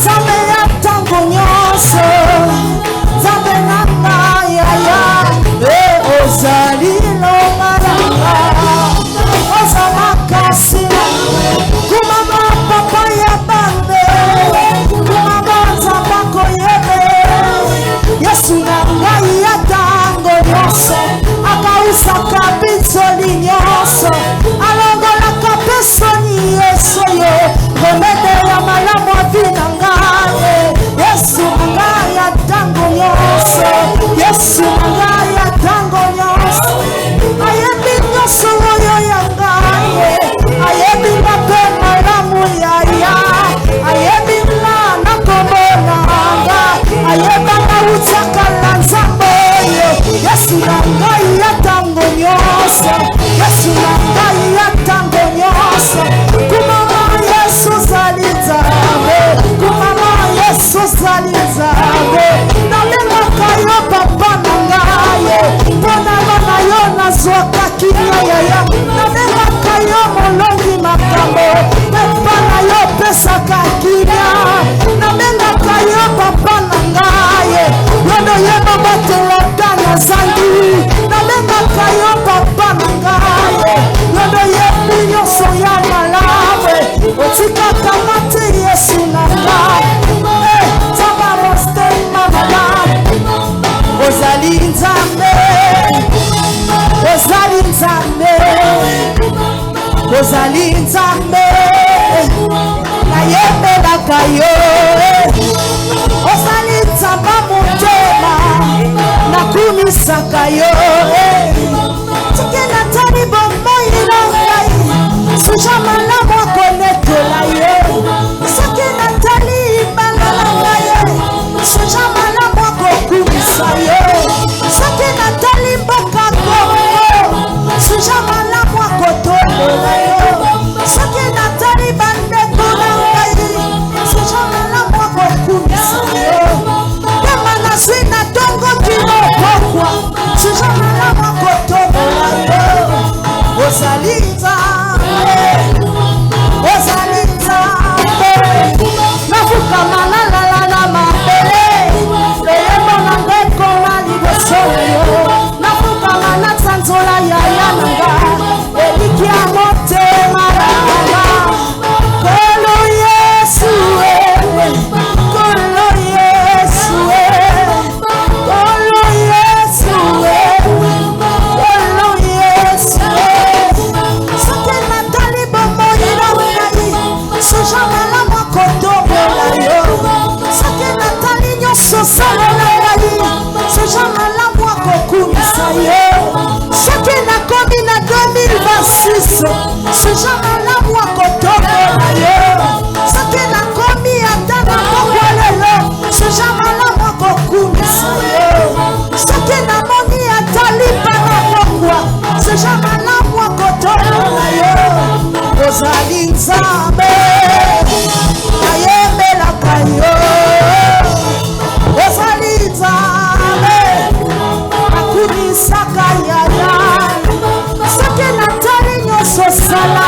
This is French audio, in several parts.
Zambe ya tango nyonso, Zambe na Yesu nangaya tango nyonso ayebi nyonso oyo yangaye ayebi mabe malamu yaya ayebi na komonanga ayeba nautaka na nzambe oyo Yesu nangaya tango nyonso Yesu nangaya tango nyonso kumama Yesu zalizabe kumama Yesu zalizabe nalengaka yo papa nangaye mpona bana yo nazwaka kinya yaya nalengaka yo molongi makambo mpona yo pesaka kinya nalengaka yo papa nangaye yono yeba batelaka na zangi nalengaka yo papa nangaye yono yebi nyonso ya malamu otikaka mate Yesu nangaye taba mostei mamala ozali nzambe ozali nzambe ozali nzambe nayembelaka yo ozali nzamba motema nakumisaka yo tike natali bomoi na ngai suja malamu akonetola yo soki natali balala ngai suja malamu akokumisa yo soki natali mboka kongo suja malamu akotolela yo soki natali bandeko na ngai suja malamu akokumisa yo kama nazwi na tongo kinokokwa suja malamu akotolela yo ozali nzambe ozali nzambe nafukama nalala na mabele leyebo na ndeko na liboso yo nafukama natsanzola yaya nanga eliki ya motema nanga kolo Yesu kolo Yesu kolo Yesu kolo Yesu soki natali bomoi na ngai suja malamu akotobola yo soki natali nyonso sala na ngai suja malamu akokumisa yo soki nakomi na 2026 suja malamu akotobola yo soki nakomi ata na pokwa lelo suja malamu akokumisa yo soki namoni ata lipa na pokwa suja malamu akotobola yo ozali nzambe nayembelaka yo ozali nzambe nakumisaka yaya soki natali nyonso sala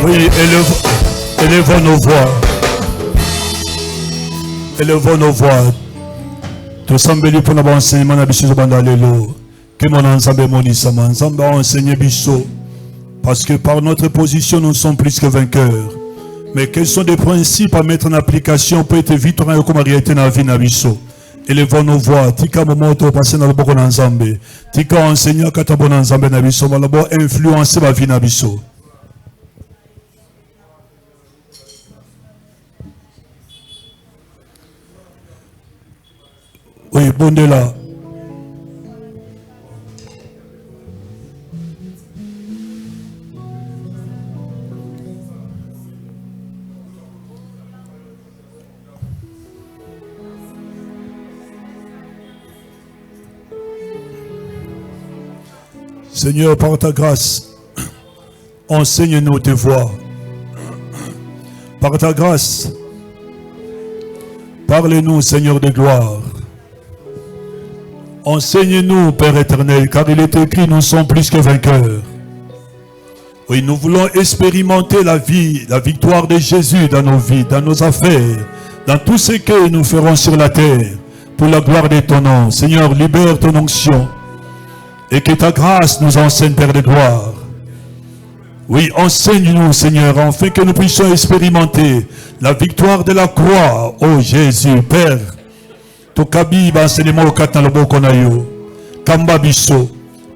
Oui, élevons nos voix. Élevons nos voix. Tout semble pour nous enseigner mon abisso bandalelo. Que mon ensemble monisama ensemble enseigner bisso. Parce que par notre position nous sommes plus que vainqueurs. Mais quels sont des principes à mettre en application pour être victorieux comme réalité dans la vie nabisso? Élevons nos voix. Tika momoto passer dans le bon ensemble. Tika enseignant kata bon ensemble nabisso. Malabo influencer ma vie nabisso. Oui, bon de là. Seigneur, par ta grâce, enseigne-nous tes voies. Par ta grâce, parle-nous, Seigneur de gloire. Enseigne-nous, Père éternel, car il est écrit, nous sommes plus que vainqueurs. Oui, nous voulons expérimenter la vie, la victoire de Jésus dans nos vies, dans nos affaires, dans tout ce que nous ferons sur la terre, pour la gloire de ton nom. Seigneur, libère ton onction, et que ta grâce nous enseigne, Père de gloire. Oui, enseigne-nous, Seigneur, afin que nous puissions expérimenter la victoire de la croix, ô Jésus, Père. Tokabi enseignement kat na loboko na yo kamba biso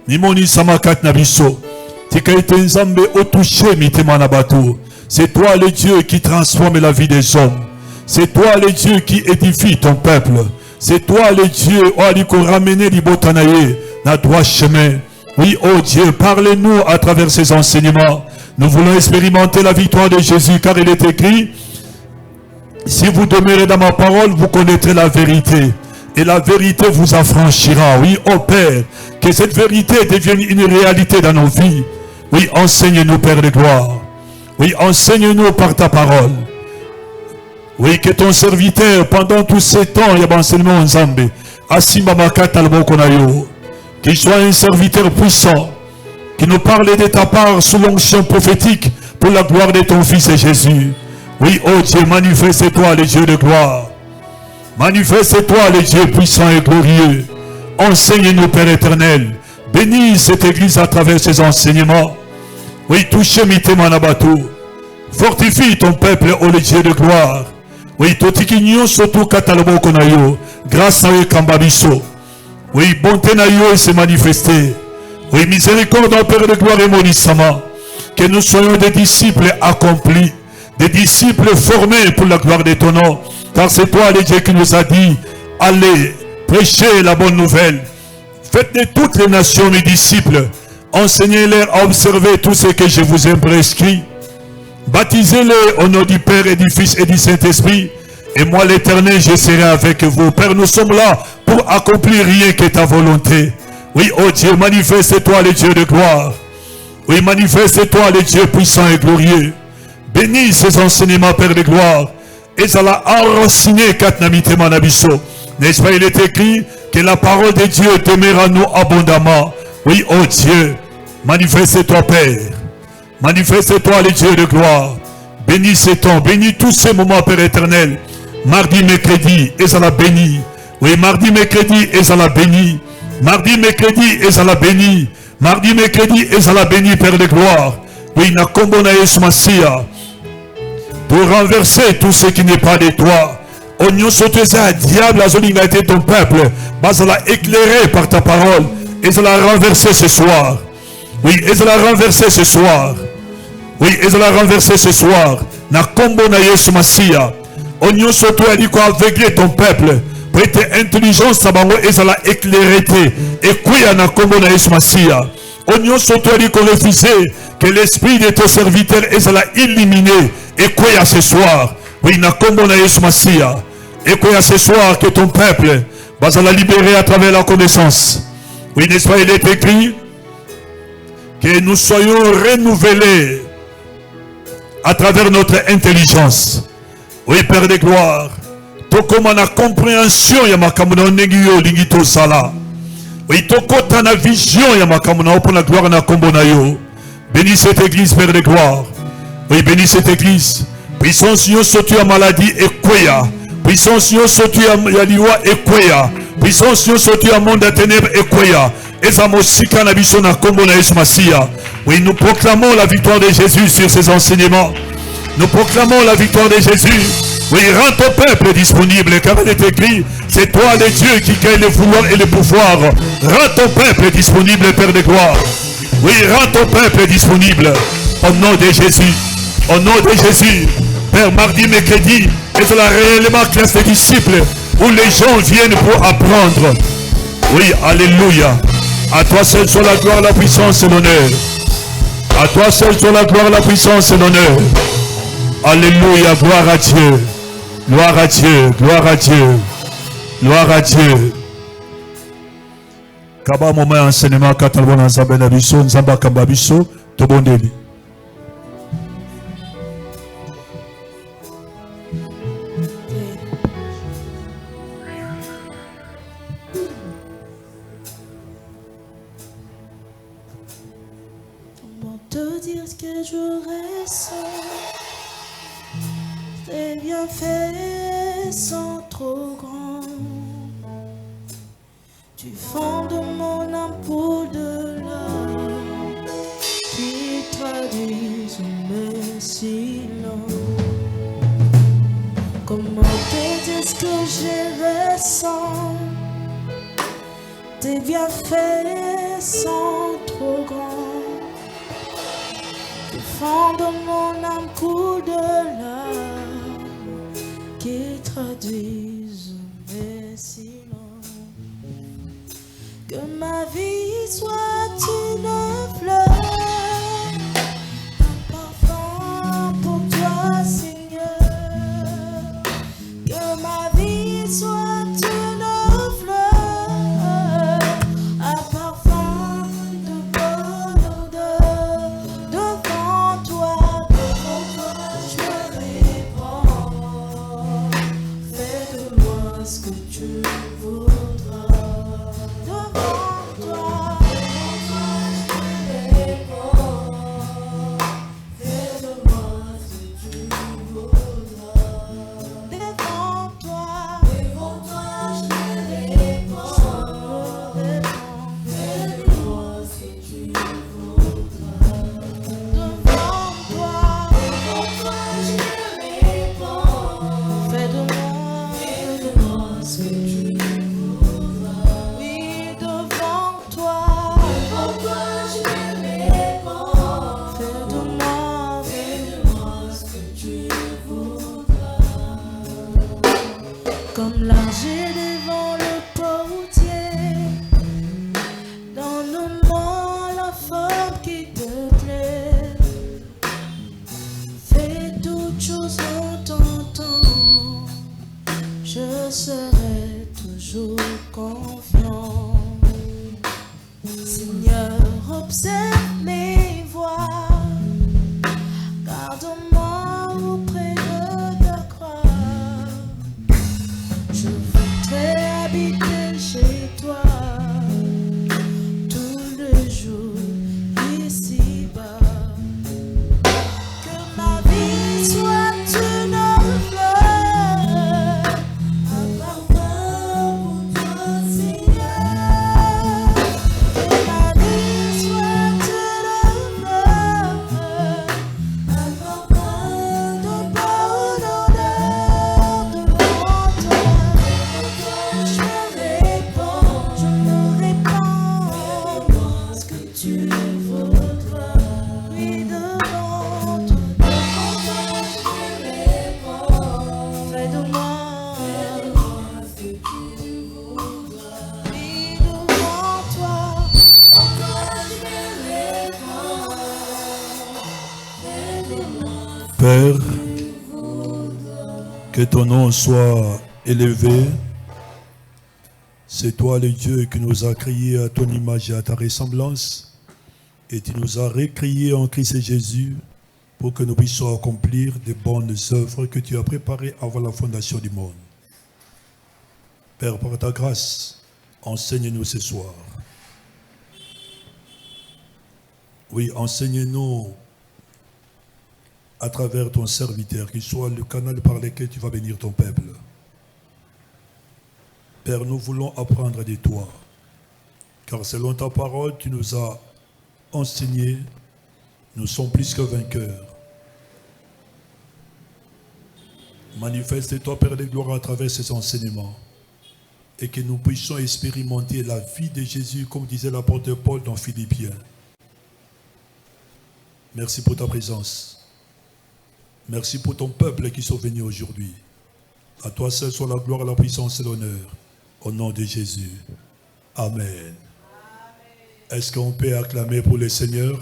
nimoni sama kat na biso tika ite nzambe otouché mitema na bato. C'est toi le Dieu qui transforme la vie des hommes. C'est toi le Dieu qui édifie ton peuple. C'est toi le Dieu qui a ramené libotanaye na droit chemin. Oui, oh Dieu, parle-nous à travers ces enseignements. Nous voulons expérimenter la victoire de Jésus, car il est écrit: si vous demeurez dans ma parole, vous connaîtrez la vérité. Et la vérité vous affranchira. Oui, ô Père, que cette vérité devienne une réalité dans nos vies. Oui, enseigne-nous, Père de gloire. Oui, enseigne-nous par ta parole. Oui, que ton serviteur, pendant tous ces temps, il y a enseignement en Zambé, qu'il soit un serviteur puissant, qui nous parle de ta part sous l'onction prophétique pour la gloire de ton Fils Jésus. Oui, oh Dieu, manifeste-toi, le Dieu de gloire. Manifeste-toi, le Dieu puissant et glorieux. Enseigne-nous, Père éternel. Bénis cette église à travers ses enseignements. Oui, touche Mitemanabatou. Fortifie ton peuple, oh le Dieu de gloire. Oui, Totikinyo Soto Katalobo Konayo. Grâce à eux, Kambabiso. Oui, bonté Nayo s'est manifestée. Oui, miséricorde, Père de gloire et Monisama. Que nous soyons des disciples accomplis. Des disciples formés pour la gloire de ton nom. Car c'est toi, le Dieu, qui nous a dit: allez, prêchez la bonne nouvelle. Faites de toutes les nations mes disciples. Enseignez-leur à observer tout ce que je vous ai prescrit. Baptisez-les au nom du Père et du Fils et du Saint-Esprit. Et moi, l'Éternel, je serai avec vous. Père, nous sommes là pour accomplir rien que ta volonté. Oui, oh Dieu, manifeste-toi, le Dieu de gloire. Oui, manifeste-toi, le Dieu puissant et glorieux. Bénis ces enseignements, Père de gloire. Et ça l'a enraciné Katnamite Manabiso. N'est-ce pas, il est écrit que la parole de Dieu demeure à nous abondamment. Oui, oh Dieu, manifeste-toi, Père. Manifeste-toi, le Dieu de gloire. Bénis ces temps, bénis tous ces moments, Père éternel. Mardi, mercredi, et ça l'a béni. Oui, mardi, mercredi, et ça l'a béni. Mardi, mercredi, et ça l'a béni. Mardi, mercredi, et ça l'a béni, Père de gloire. Oui, na kombo na Yesu Masia. Pour renverser tout ce qui n'est pas de toi. Oignon sauté à diable, a été ton peuple. Bah, ça l'a éclairé par ta parole. Et ça l'a renversé ce soir. Oui, et ça l'a renversé ce soir. Oui, et ça l'a renversé ce soir. Na kombo na Yesu Masia. Oignon sauté a dit quoi aveugler ton peuple. Prêter intelligence à bango et ça l'a éclairé. Et quoi na kombo na Yesu Masia. Oignon sauté a dit qu'on refusait que l'esprit de tes serviteurs et ça l'a illuminé. Et quoi ce soir? Oui, na kombo na Yesu Masia. Et quoi ce soir que ton peuple va se la libérer à travers la connaissance. Oui, n'est-ce pas, il est écrit que nous soyons renouvelés à travers notre intelligence. Oui, Père de gloire. To comme la compréhension ya makamuna negiyo lingito sala. Oui, to kota na vision ya makamuna pour la gloire na kombo na yo. Bénis cette église, Père de gloire. Oui, bénis cette église. Puissance Seigneur, sautu à maladie et quoi. Puissance Seigneur, sautu à liwa et quoi. Puissance Seigneur, sautu à monde à ténèbres et quoi. Et ça m'a na biso na kombo na Yesu Masia. Oui, nous proclamons la victoire de Jésus sur ses enseignements. Nous proclamons la victoire de Jésus. Oui, rends ton peuple disponible, car il est écrit, c'est toi le Dieu qui gagne le vouloir et le pouvoir. Rends ton peuple disponible, Père de gloire. Oui, rends ton peuple disponible. Au nom de Jésus. Au nom de Jésus. Père, mardi, mercredi, et c'est la réellement classe des disciples où les gens viennent pour apprendre. Oui, alléluia. À toi seul soit la gloire, la puissance et l'honneur. À toi seul soit la gloire, la puissance et l'honneur. Alléluia, gloire à Dieu. Gloire à Dieu, gloire à Dieu. Gloire à Dieu. Kaba moment enseignement katalwa na nzambe na biso, nzamba kamba biso, tobondeli. Te dire ce que je ressens, tes bienfaits sont trop grands. Tu fondes mon âme pour de l'art qui traduisent mes silences. Comment te dire ce que je ressens, tes bienfaits sont trop grands. Fond de mon âme coule de larmes qui traduisent mes silences. Que ma vie soit une fleur, un parfum pour toi, Seigneur. Que ma vie soit une fleur, un parfum de bonne odeur. Devant toi, je me répands. Fais de moi ce que tu voudras. Devant toi, je me répands. Fais de moi ce que tu voudras. Devant toi, je me répands. Fais de moi ce que tu voudras. Devant toi, je me répands. Fais de moi ce que tu voudras. Oui, devant toi, je me répands. Fais de moi ce que tu voudras. Comme l'argile devant le potier, donne-moi la forme qui te plaît. Fais toutes choses en ton temps, je serai toujours confiant. Seigneur, observe mes voies, garde-moi auprès de ta croix. Je voudrais habiter chez toi tout le jour ici-bas. Que ma vie soit une fleur, un parfum pour toi, Seigneur. Que ma vie soit une fleur, un parfum de bonne odeur. Devant toi, je me répands, ce que tu voudras. Oui, devant toi, je me répands. Fais de moi ce que tu voudras. Oui, devant toi, je me répands. Fais de moi Père, que ton nom soit élevé. C'est toi le Dieu qui nous a créés à ton image et à ta ressemblance. Et tu nous as recréés en Christ Jésus pour que nous puissions accomplir des bonnes œuvres que tu as préparées avant la fondation du monde. Père, par ta grâce, enseigne-nous ce soir. Oui, enseigne-nous à travers ton serviteur, qu'il soit le canal par lequel tu vas bénir ton peuple. Père, nous voulons apprendre de toi, car selon ta parole, tu nous as enseigné, nous sommes plus que vainqueurs. Manifeste-toi, Père de gloire, à travers ces enseignements, et que nous puissions expérimenter la vie de Jésus, comme disait l'apôtre Paul dans Philippiens. Merci pour ta présence. Merci pour ton peuple qui sont venus aujourd'hui. À toi seul soit la gloire, la puissance et l'honneur. Au nom de Jésus. Amen. Est-ce qu'on peut acclamer pour le Seigneur?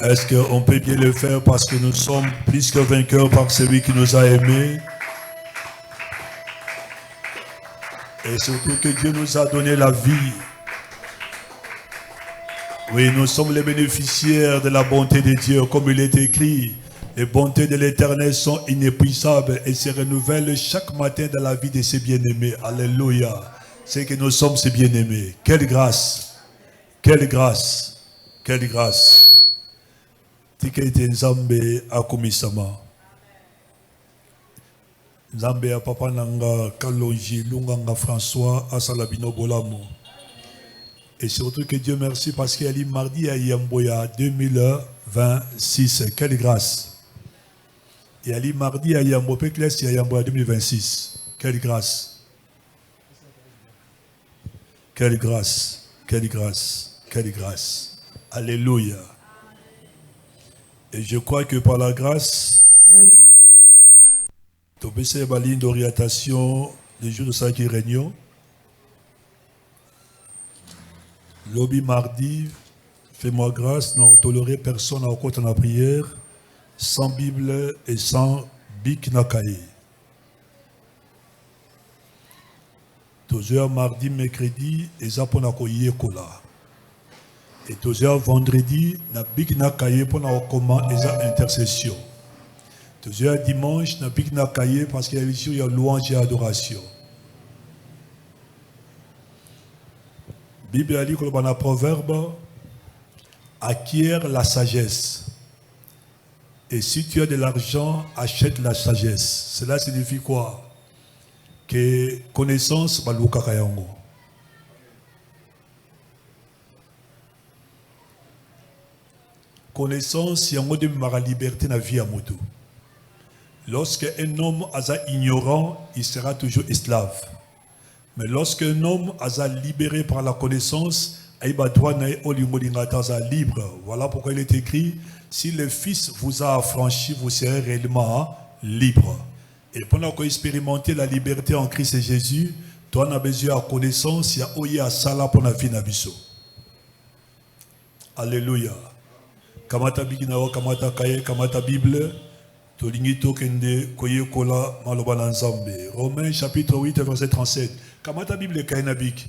Est-ce qu'on peut bien le faire parce que nous sommes plus que vainqueurs par celui qui nous a aimés? Et surtout que Dieu nous a donné la vie. Oui, nous sommes les bénéficiaires de la bonté de Dieu, comme il est écrit. Les bontés de l'Éternel sont inépuisables et se renouvellent chaque matin dans la vie de ses bien-aimés. Alléluia. C'est que nous sommes ses bien-aimés. Quelle grâce! Quelle grâce! Quelle grâce! Tikete Nzambe akumisama. Nzambe a papa nanga Kalonji Lunganga François Asalabino Bolamo. Et surtout que Dieu merci parce qu'il y a eu mardi à Yamboya 2026. Quelle grâce! Il y a eu mardi à Yamboya 2026. Quelle grâce! Quelle grâce! Quelle grâce! Quelle grâce! Alléluia! Et je crois que par la grâce, tu peux faire la ligne d'orientation des jours de ça qui réunion. Lobby mardi, fais-moi grâce, non tolérer personne à côté de la prière, sans Bible et sans bic nakaye. Toujours mardi, mercredi, et ça pour na koye kola. Et toujours vendredi, na bic nakaye pour na comment et ça intercession. Toujours dimanche, na bic nakaye parce qu'il y a louange et adoration. Bible a dit que dans le proverbe, acquiert la sagesse. Et si tu as de l'argent, achète la sagesse. Cela signifie quoi? Que connaissance, baluka kayango. Connaissance, yango de mara liberté na vie à moto. Lorsque un homme est ignorant, il sera toujours esclave. Mais lorsque un homme est libéré par la connaissance, il est libre. Voilà pourquoi il est écrit, si le Fils vous a affranchi, vous serez réellement libre. Et pendant qu'on expérimente la liberté en Christ et Jésus, toi on a besoin de connaissance, il y a oye à sala pour la vie nabiso. Alléluia. Kamata biginawa, kamata kaye, kamata Bible. Romains chapitre 8 verset 37. Comment ta Bible est kainabik?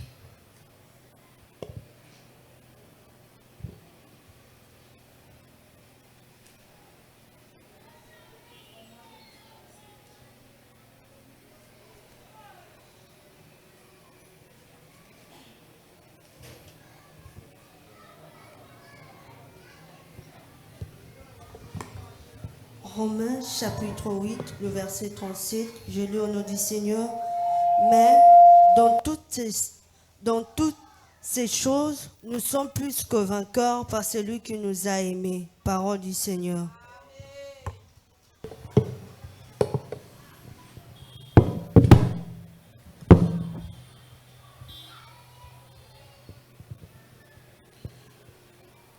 Romains chapitre 8, le verset 37, je lis au nom du Seigneur. Mais dans toutes ces choses, nous sommes plus que vainqueurs par celui qui nous a aimés. Parole du Seigneur.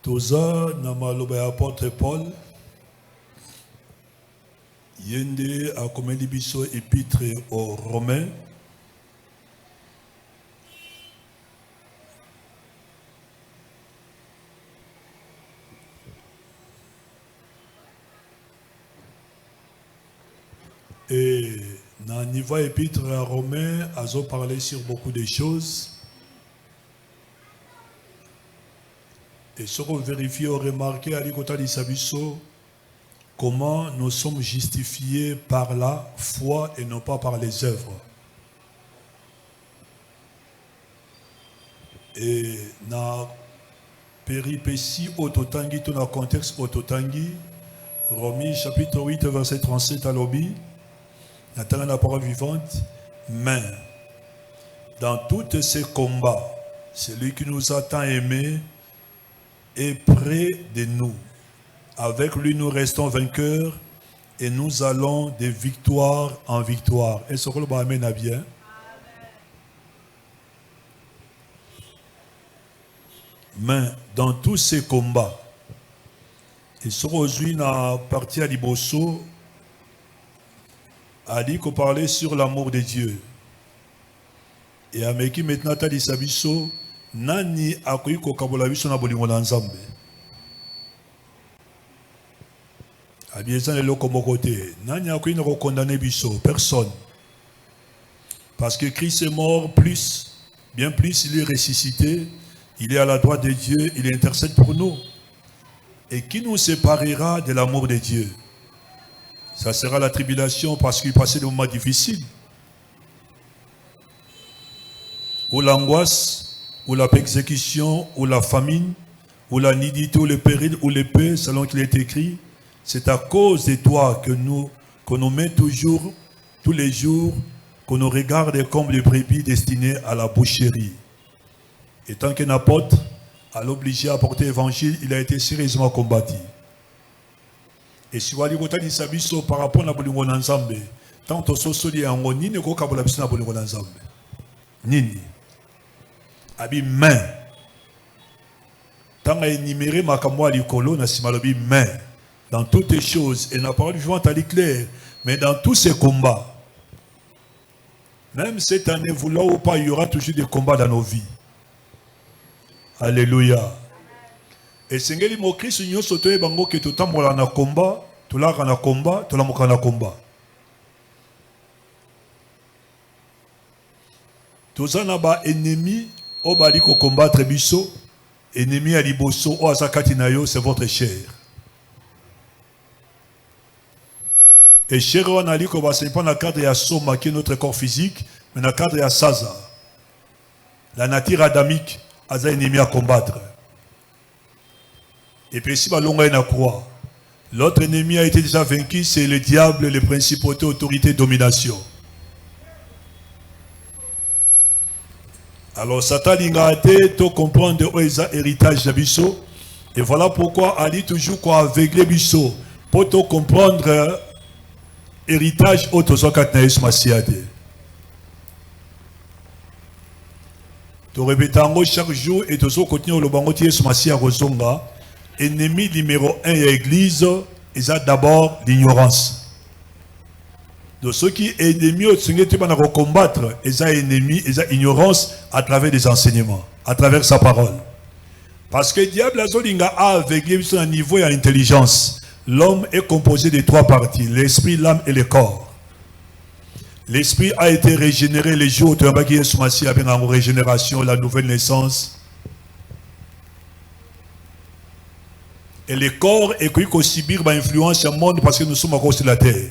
Toza namaloba apôtre Paul. Yende a commis biso épître aux Romains. Et dans le niveau épître à Romains, ils ont parlé sur beaucoup de choses. Et ce qu'on vérifie, on remarque à l'écouter de Sabiso, comment nous sommes justifiés par la foi et non pas par les œuvres. Et dans péripétie autotangi, tout dans le contexte autotangi, Romains chapitre 8, verset 37 à l'obi, attendant la parole vivante, mais dans tous ces combats, celui qui nous a tant aimés est près de nous. Avec lui, nous restons vainqueurs et nous allons de victoire en victoire. Est-ce que le Amen a bien? Mais dans tous ces combats, et ce aujourd'hui dans la partie à Liboso, a dit qu'on parlait sur l'amour de Dieu. Et ameki maintenant ta disabiso nani akoyi ko kabola biso na bolingo na Nzambe. Abieza le kombo côté. Nani akoyi na ko condamner biso, personne. Parce que Christ est mort plus, bien plus, il est ressuscité, il est à la droite de Dieu, il intercède pour nous. Et qui nous séparera de l'amour de Dieu? Ça sera la tribulation parce qu'il passait des moments difficiles. Ou l'angoisse, ou la persécution, ou la famine, ou la nudité, ou le péril, ou l'épée, selon qu'il est écrit. C'est à cause de toi qu'on nous met toujours, tous les jours, qu'on nous regarde comme les brebis destinées à la boucherie. Et tant qu'un apôtre, à l'obligé à porter l'évangile, il a été sérieusement combattu. Et si vous avez dit ça par rapport à la bolingo Nzambe, tant que vous avez dit ni ne ko kabola biso na bolingo Nzambe. Nini. Abi main. Tant que énuméré makamwa likolo na simalobi main. Dans toutes les choses, et la parole vivante a dit clair, mais dans tous ces combats, même cette année, voulant ou pas, il y aura toujours des combats dans nos vies. Alléluia. Et Seigneur, mon Christ, nous sommes tous les bango que tout le temps na combat, tout là na combat, tout là na combat. Tout ça n'a pas ennemi, au bali ko combattre biso, ennemi à liboso, au azakati na yo, c'est votre chair. Et chair on a dit qu'on va se pas dans le cadre de soma qui est notre corps physique, mais dans le cadre de saza, la nature adamique, a un ennemi à combattre. Et puis si on a croix, l'autre ennemi a été déjà vaincu, c'est le diable, les principautés, autorités, domination. Alors Satan a été tout comprendre l'héritage de Bisso. Et voilà pourquoi Ali toujours quoi aveugler Bisso pour tout comprendre héritage autosokatnaïs Massiade. Tu répètes chaque jour et tu as continué le bangotier Massia Rosonga. Ennemi numéro 1 de l'église, c'est d'abord l'ignorance. De ceux qui sont ennemis, ils vont combattre, ils ont ennemi, ils ont ignorance à travers des enseignements, à travers sa parole. Parce que le diable a aveuglé sur un niveau d'intelligence. L'homme est composé de 3 parties, l'esprit, l'âme et le corps. L'esprit a été régénéré les jours où tu as dit avec la régénération, la nouvelle naissance. Et le corps est qu'il subir l'influence du monde parce que nous sommes à cause de la terre.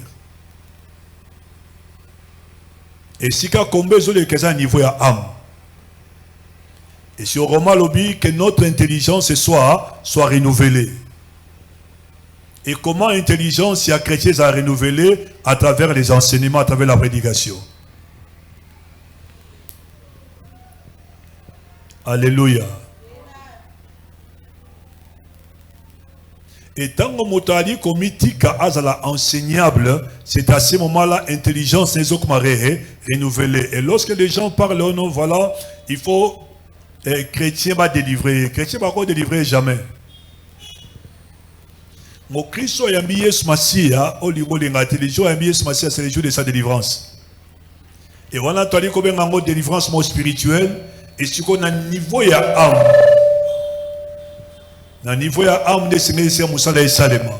Et si tu as combien de niveau à âme. Et si on remarque que notre intelligence soit renouvelée. Et comment l'intelligence, si la chrétienne a renouvelée à travers les enseignements, à travers la prédication. Alléluia. Et tant que motali komitika azala enseignable, c'est à ce moment-là l'intelligence n'est pas renouvelée. Et lorsque les gens parlent, oh non, voilà, il faut chrétien va délivrer. Chrétien va pas délivrer jamais. Mon Christ a mis ce Massia, au niveau de l'intelligence, a mis ce Massia, c'est le jour de sa délivrance. Et voilà, tu as dit combien de délivrance spirituelle, et ce qu'on a niveau de âme. Dans niveau ya âme de Seigneur c'est musala et salema.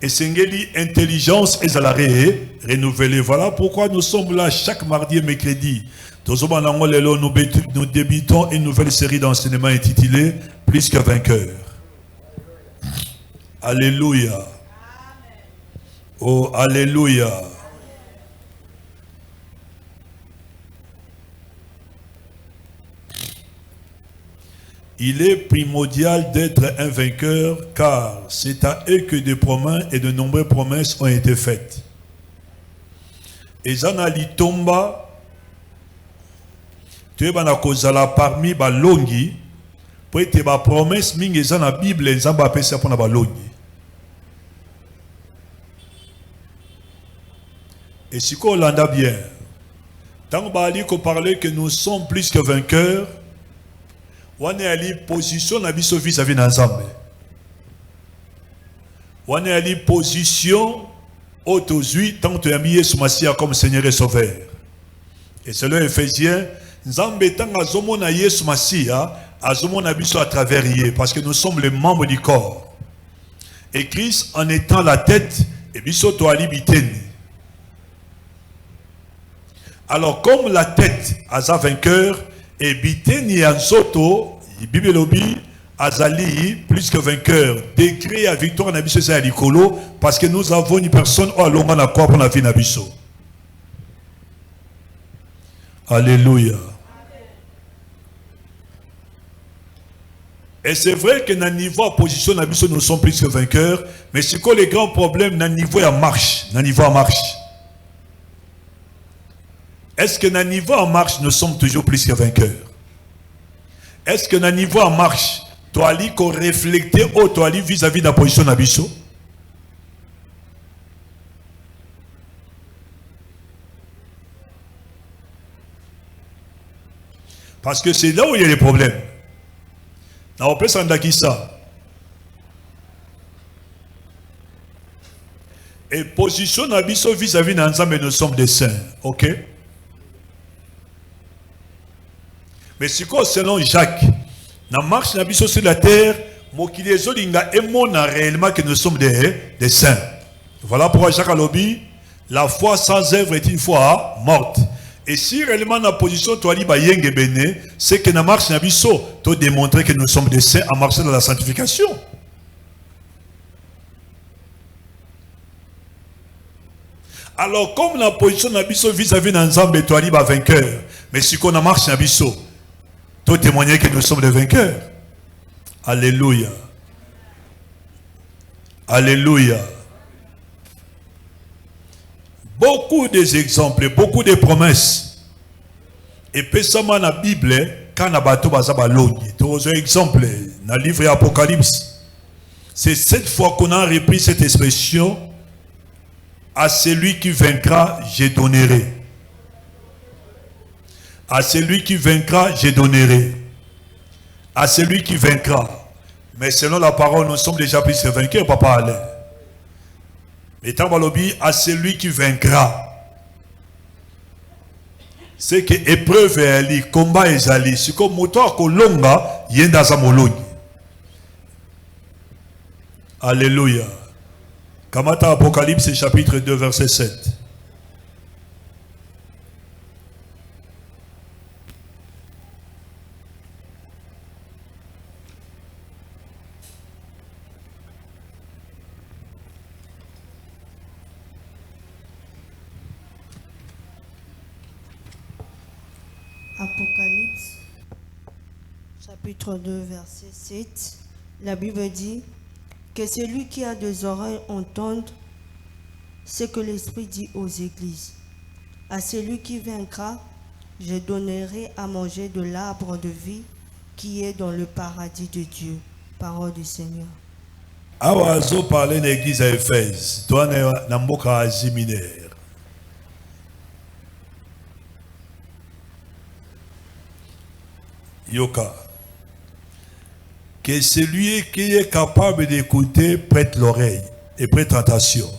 Et Seigneur intelligence et zalaré renouvelée. Voilà pourquoi nous sommes là chaque mardi et mercredi. Nous débutons une nouvelle série d'enseignements intitulée Plus que vainqueur. Alléluia. Oh alléluia. Il est primordial d'être un vainqueur, car c'est à eux que des promesses et de nombreuses promesses ont été faites. Et Zana Litomba, tu es kozala parmi balongi, pour être ba promesse mingi zana Bible, Zamba appelle ça pour na balongi. Et si on l'entend bien, tant qu'on parler que nous sommes plus que vainqueurs, on est allé position na biso vis-à-vis d'ensemble. On est allé position autozui tant que tu as mis sous Massia comme Seigneur et Sauveur. Et c'est le Éphésiens, Nzambe tant azomona Yesu Massia, azomona biso à travers yé, parce que nous sommes les membres du corps. Et Christ en étant la tête, et biso to ali biteni. Alors comme la tête a sa vainqueur, et biteni ansoto, Bible lobi, azali plus que vainqueur, décrit à victoire nabiso c'est à l'icolo, parce que nous avons une personne au longa na quoi pour la vie nabiso. Alléluia. Et c'est vrai que dans le niveau de position nabiso nous sommes plus que vainqueurs, mais c'est quoi les grands problèmes dans le niveau en marche, dans le niveau en marche. Est-ce que dans le niveau en marche nous sommes toujours plus que vainqueurs? Est-ce que dans le niveau en marche, tu as dit qu'on réflecte ou tu as dit vis-à-vis de la position nabiso? Parce que c'est là où il y a les problèmes. On peut s'en dire ça. Et position nabiso vis-à-vis d'ensemble, nous sommes des saints. Ok? Mais si quoi selon Jacques, dans marche nabiso sur la terre, mokili ezolinga emona réellement que nous sommes des saints. Voilà pourquoi Jacques a lobby, la foi sans œuvre est une foi morte. Et si réellement la position toi li ba yenge bene, c'est que dans marche nabiso, tu démontrer que nous sommes des saints en marchant dans la sanctification. Alors comme la position nabiso vis-à-vis d'ensemble, toi li ba vainqueur, mais si qu'on a marche nabiso, tu témoigner que nous sommes des vainqueurs. Alléluia. Alléluia. Beaucoup d'exemples, beaucoup de promesses. Et pesama na Bible, quand na bato bazaba longi. Tous exemples, dans le livre Apocalypse. C'est cette fois qu'on a repris cette expression. À celui qui vaincra, je donnerai. À celui qui vaincra, je donnerai. À celui qui vaincra. Mais selon la parole, nous sommes déjà plus que vainqueurs, papa Alain. Et tant balobi, à celui qui vaincra. C'est que épreuve est ali, combat est ali. C'est comme moto kolonga, yenda za molongi. Alléluia. Kamata Apocalypse chapitre 2 verset 7. Apocalypse, chapitre 2, verset 7, la Bible dit que celui qui a des oreilles entende ce que l'Esprit dit aux églises. À celui qui vaincra, je donnerai à manger de l'arbre de vie qui est dans le paradis de Dieu. Parole du Seigneur. Awazo parler l'église à Éphèse. Toi, n'amboka Asie mineure. Yoka. Que celui qui est capable d'écouter prête l'oreille et prête attention.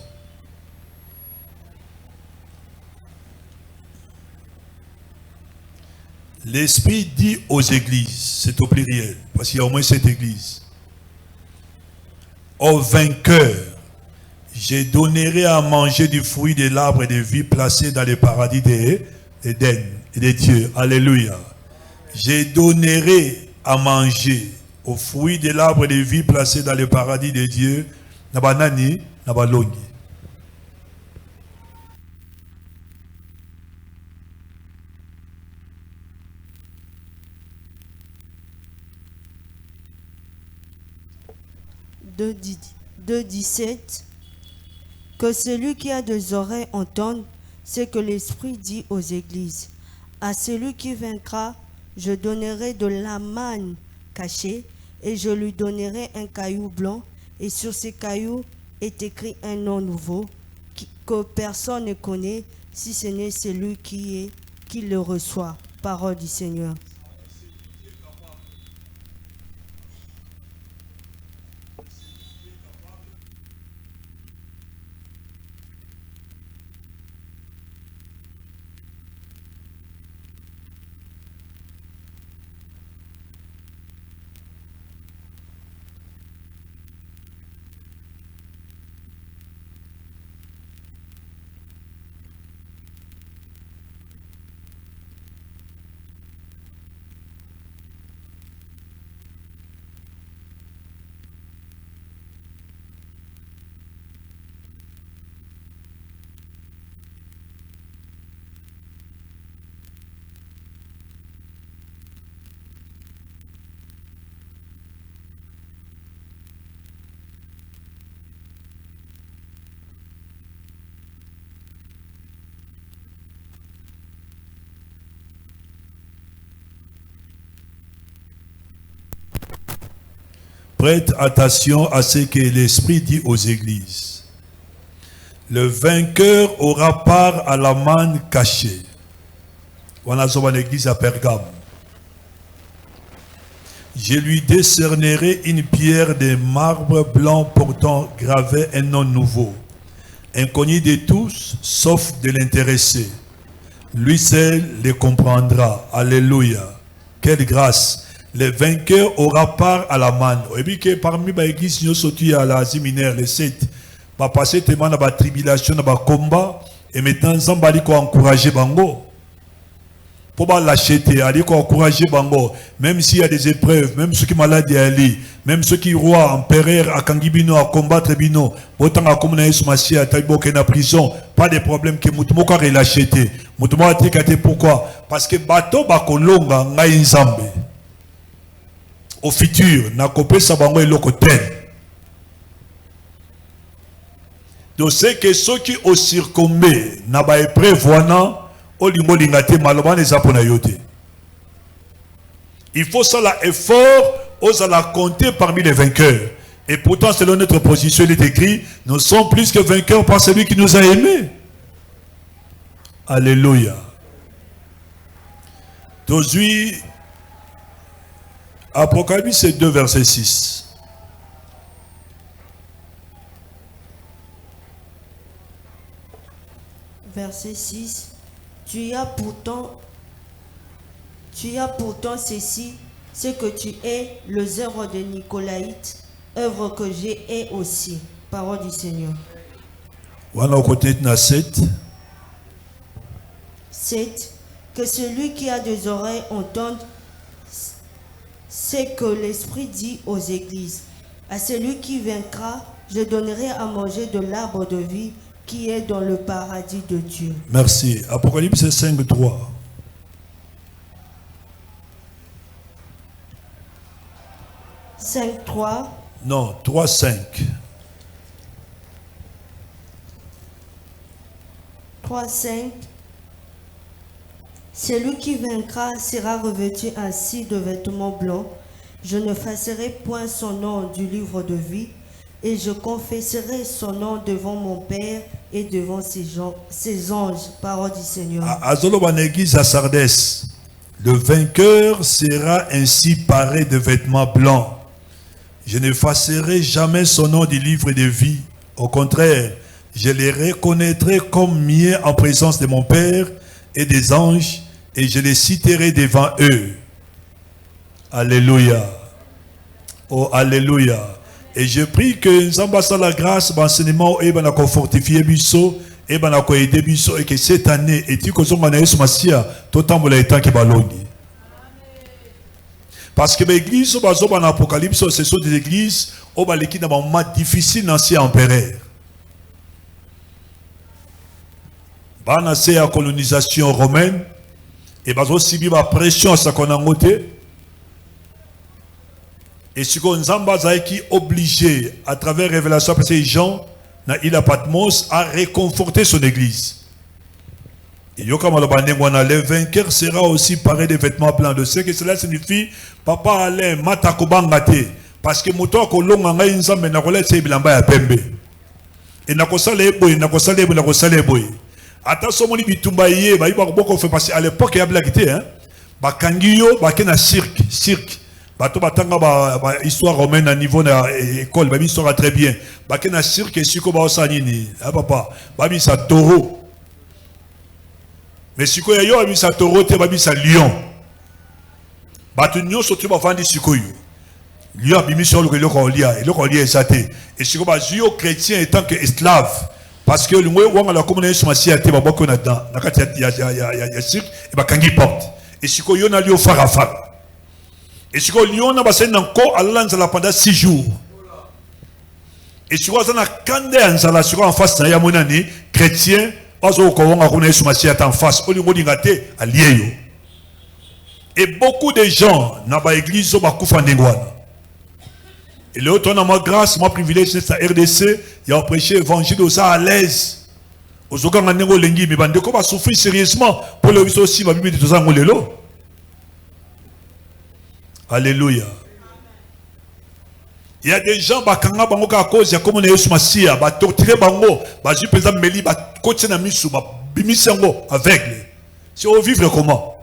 L'Esprit dit aux églises, c'est au pluriel, parce qu'il y a au moins cette église. Aux vainqueurs, je donnerai à manger du fruit de l'arbre de vie placé dans le paradis d'Éden et de Dieu. Alléluia. Je donnerai à manger au fruit de l'arbre de vie placé dans le paradis de Dieu. Nabanani, nabalongi. 2:17. Que celui qui a des oreilles entende ce que l'Esprit dit aux églises. À celui qui vaincra, je donnerai de la manne cachée, et je lui donnerai un caillou blanc, et sur ce caillou est écrit un nom nouveau, que personne ne connaît, si ce n'est celui qui le reçoit. Parole du Seigneur. Prête attention à ce que l'Esprit dit aux églises. Le vainqueur aura part à la manne cachée. On a dans l'église à Pergame. Je lui décernerai une pierre de marbre blanc portant gravé un nom nouveau, inconnu de tous, sauf de l'intéressé. Lui seul le comprendra. Alléluia. Quelle grâce. Le vainqueur aura part à la manne. Et puis que parmi les églises, nous sommes à l'Asie mineure, les 7, va passer tellement dans la tribulation, dans le combat, et maintenant, nous allons encourager Bango. Pour l'acheter, aller encourager Bango, même s'il y a des épreuves, même ceux qui sont malades à Ali, même ceux qui sont rois, empereurs, à Kangibino, à combattre Bino, autant à communier sur Massia, à Taïbok et en prison, pas de problème que Moutoumoko a l'acheté. Moutoumoko a tricaté pourquoi? Parce que bateau bakolonga ngai nzambe. Au futur, na kopé sabango et lokoten. Donc c'est que ceux qui ont circonbé, n'a pas prévoyant, il faut ça l'effort, aux la compter parmi les vainqueurs. Et pourtant, selon notre position, il est écrit, nous sommes plus que vainqueurs par celui qui nous a aimés. Alléluia. Aujourd'hui, Apocalypse 2, verset 6. Verset 6. Tu as pourtant ceci, ce que tu es, le œuvre de Nicolaïte, œuvre que j'ai est aussi. Parole du Seigneur. Voilà au côté de 7. 7. Que celui qui a des oreilles entende ce que l'Esprit dit aux églises. À celui qui vaincra, je donnerai à manger de l'arbre de vie qui est dans le paradis de Dieu. Merci. Apocalypse 5, 3. 5, 3. Non, 3, 5. 3, 5. Celui qui vaincra sera revêtu ainsi de vêtements blancs. Je ne effacerai point son nom du livre de vie, et je confesserai son nom devant mon Père et devant ses anges. Parole du Seigneur. À Zoloban église à Sardès, le vainqueur sera ainsi paré de vêtements blancs. Je n'effacerai jamais son nom du livre de vie. Au contraire, je les reconnaîtrai comme miens en présence de mon Père et des anges, et je les citerai devant eux. Alléluia. Oh, alléluia. Et je prie que nous avons la grâce, l'enseignement, et nous avons fortifié Bisso, et nous avons aidé Bisso, et que cette année, et tu que nous avons eu Massia, tout le temps, nous avons été baloni. Parce que les églises, en Apocalypse, ce sont des églises qui ont un moment difficile dans l'ancien empereur. C'est la colonisation romaine, et ils ont subi la pression à sa côté. Et ce qu'on Nzamba qui obligé à travers révélation parce que Jean na il a Patmos à réconforter son église. Et le vainqueur sera aussi paré des vêtements blancs. De ce que cela signifie, papa Alain matakobangate parce que moto ko longa nzambe na kola tse bilamba ya pembe. Et na kosala eboy na kosala eboy na kosala eboy. Ata somoni bitumba yé ba yiba ko fait parce à l'époque il y a blaguité hein. Ba kangiyo ba kena cirque. Bato batanga ba histoire romaine à niveau na école ba histoire très bien. Ba kena cirque et siko ba osanini. Ah papa, ba bi sa taureau. Mais siko ya yo ba bi sa taureau te ba bi sa lion. Bato nyonso tu ba vandi siko yo. Lion a bimi sur le kolia et le kolia esaté. Et siko ba juyo chrétien étant que esclave parce que le ngwe wanga la commune sur masia te ba boko na dans na kati ya cirque et ba kangi porte. Et siko yo na lio fara. Et si on a passé encore à l'anzala pendant 6 jours. Et si on a kande anzala sur en face na monani chrétien, ozo ko wonga kuna Yesu Masia en face, oli ngodi ngate alieyo. Et beaucoup de gens na ba église ba kufa ndengwana. Et l'autre on a ma grâce, ma privilège c'est sa RDC, il a prêché évangile aux à l'aise. Aux okanga ndengo lengi mi bande ko ba souffrir sérieusement pour le biso aussi ba bibi de tozango lelo. Alléluia. Il y a des gens bakanga bango ka cause ya comme na Yesu Masia ba torturer bango ba ju présent meli ba coach na misu ba bimisango aveugle. Si on vivre comment?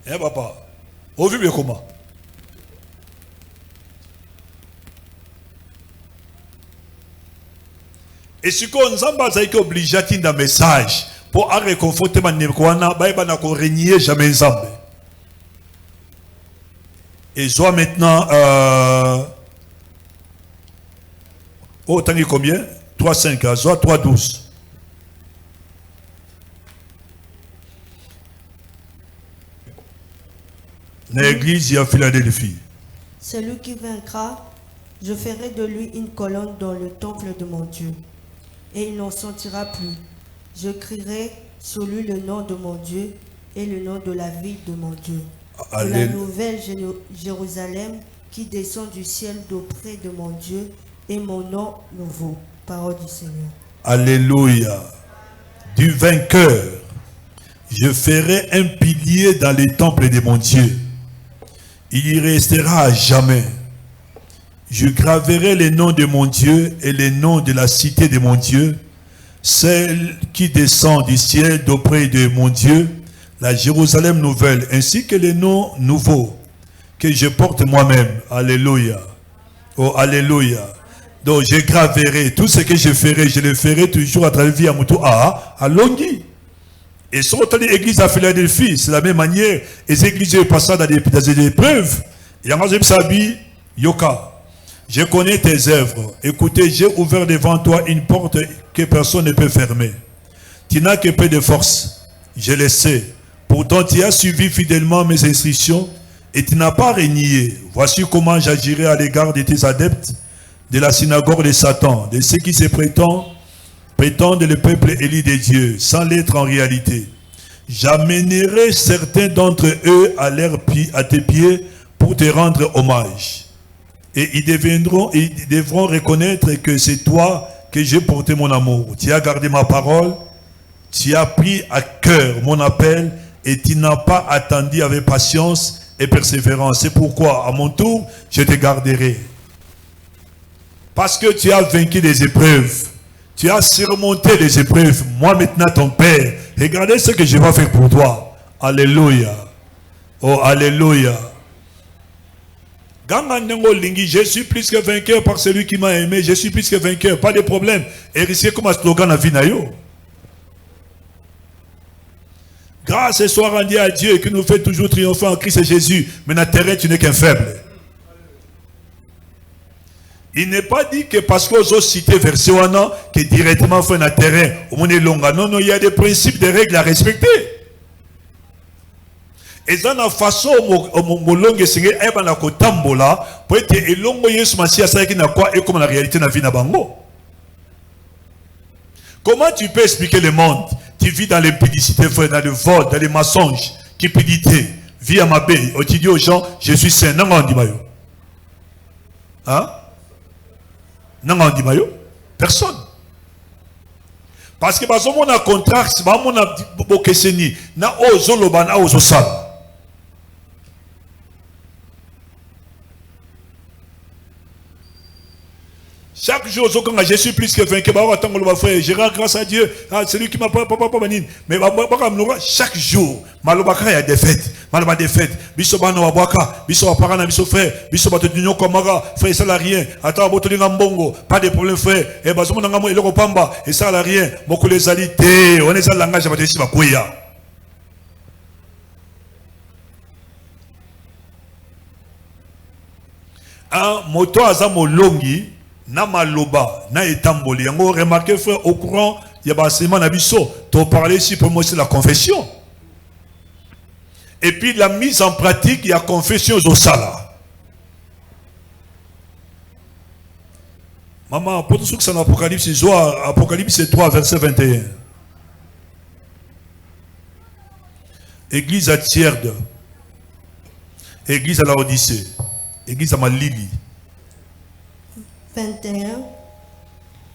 Eh papa, on vivre comment? Et ce qu'on Nzamba est obligé à un message pour réconforter ma nekwana ba na ko régner jamais Nzambe. Et soit maintenant oh t'as dit combien? 3:5 soit 3:12. L'église à Philadelphie. Celui qui vaincra, je ferai de lui une colonne dans le temple de mon Dieu, et il n'en sentira plus. Je crierai sur lui le nom de mon Dieu et le nom de la ville de mon Dieu. De la nouvelle Jérusalem qui descend du ciel d'auprès de mon Dieu et mon nom nouveau. Parole du Seigneur. Alléluia. Du vainqueur, je ferai un pilier dans les temples de mon Dieu. Il y restera à jamais. Je graverai les noms de mon Dieu et les noms de la cité de mon Dieu, celle qui descend du ciel d'auprès de mon Dieu, la Jérusalem nouvelle, ainsi que les noms nouveaux que je porte moi-même. Alléluia. Oh, alléluia. Donc, je graverai tout ce que je ferai, je le ferai toujours à travers via Moutou à Longhi. Et sur l'église à Philadelphie, c'est la même manière. Et les églises passent dans des épreuves. Et en Sabi, Yoka. Je connais tes œuvres. Écoutez, j'ai ouvert devant toi une porte que personne ne peut fermer. Tu n'as que peu de force. Je le sais. Pourtant, tu as suivi fidèlement mes instructions et tu n'as pas renié. Voici comment j'agirai à l'égard de tes adeptes de la synagogue de Satan, de ceux qui se prétendent le peuple élu de Dieu, sans l'être en réalité. J'amènerai certains d'entre eux à tes pieds pour te rendre hommage. Et ils devront reconnaître que c'est toi que j'ai porté mon amour. Tu as gardé ma parole, tu as pris à cœur mon appel et tu n'as pas attendu avec patience et persévérance. C'est pourquoi, à mon tour, je te garderai. Parce que tu as vaincu les épreuves. Tu as surmonté les épreuves. Moi maintenant, ton Père, regardez ce que je vais faire pour toi. Alléluia. Oh, alléluia. Je suis plus que vainqueur par celui qui m'a aimé. Je suis plus que vainqueur. Pas de problème. Et risquer comme un slogan à Vinayo. Grâce et soit rendue à Dieu qui nous fait toujours triompher en Christ et Jésus. Mais dans le terrain, tu n'es qu'un faible. Il n'est pas dit que parce qu'on a cité verset 1 que directement fait dans le terrain. Non, non, il y a des principes, des règles à respecter. Et dans la façon molonge singe eba na kotambola pour être elongo Yesu Masia ça qui n'a quoi et comme la réalité na vie na bango. Comment tu peux expliquer le monde? Tu vis dans l'impudicité, dans le vol, dans les mensonges, cupidité, vie à ma baie. Tu dis aux gens, je suis saint. Non, on dit mayo. Hein? Non, on dit mayo. Personne. Parce que parce qu'on a contrat, c'est pas mon abokeseni. Na ozo loban na ozo sal. Chaque jour, je suis plus que vainqueur. Je rends grâce à Dieu. C'est lui qui m'a pas banni. Mais chaque jour, malobaka il y a des fêtes. Maloba des fêtes. Bisoba no wabaka, bisoba parana, biso frère, bisoba te dunyo komara, frère ça n'a rien. Attends, botoli ngambongo, pas de problème frère. Et basomo ngamo eloko pamba, et ça n'a rien. Moko les alités, on est dans le langage de ici bakoya. Un moto azamo longi. Na maloba, na etamboli. Yango remarquez frère au courant, il y a basement nabiso. Tu parler ici pour moi c'est la confession. Et puis la mise en pratique, il y a confession au sala. Maman, pour tout ce que c'est Apocalypse 3, verset 21. Église à Tierde. Église à la Odyssée. Église à Malili. 21.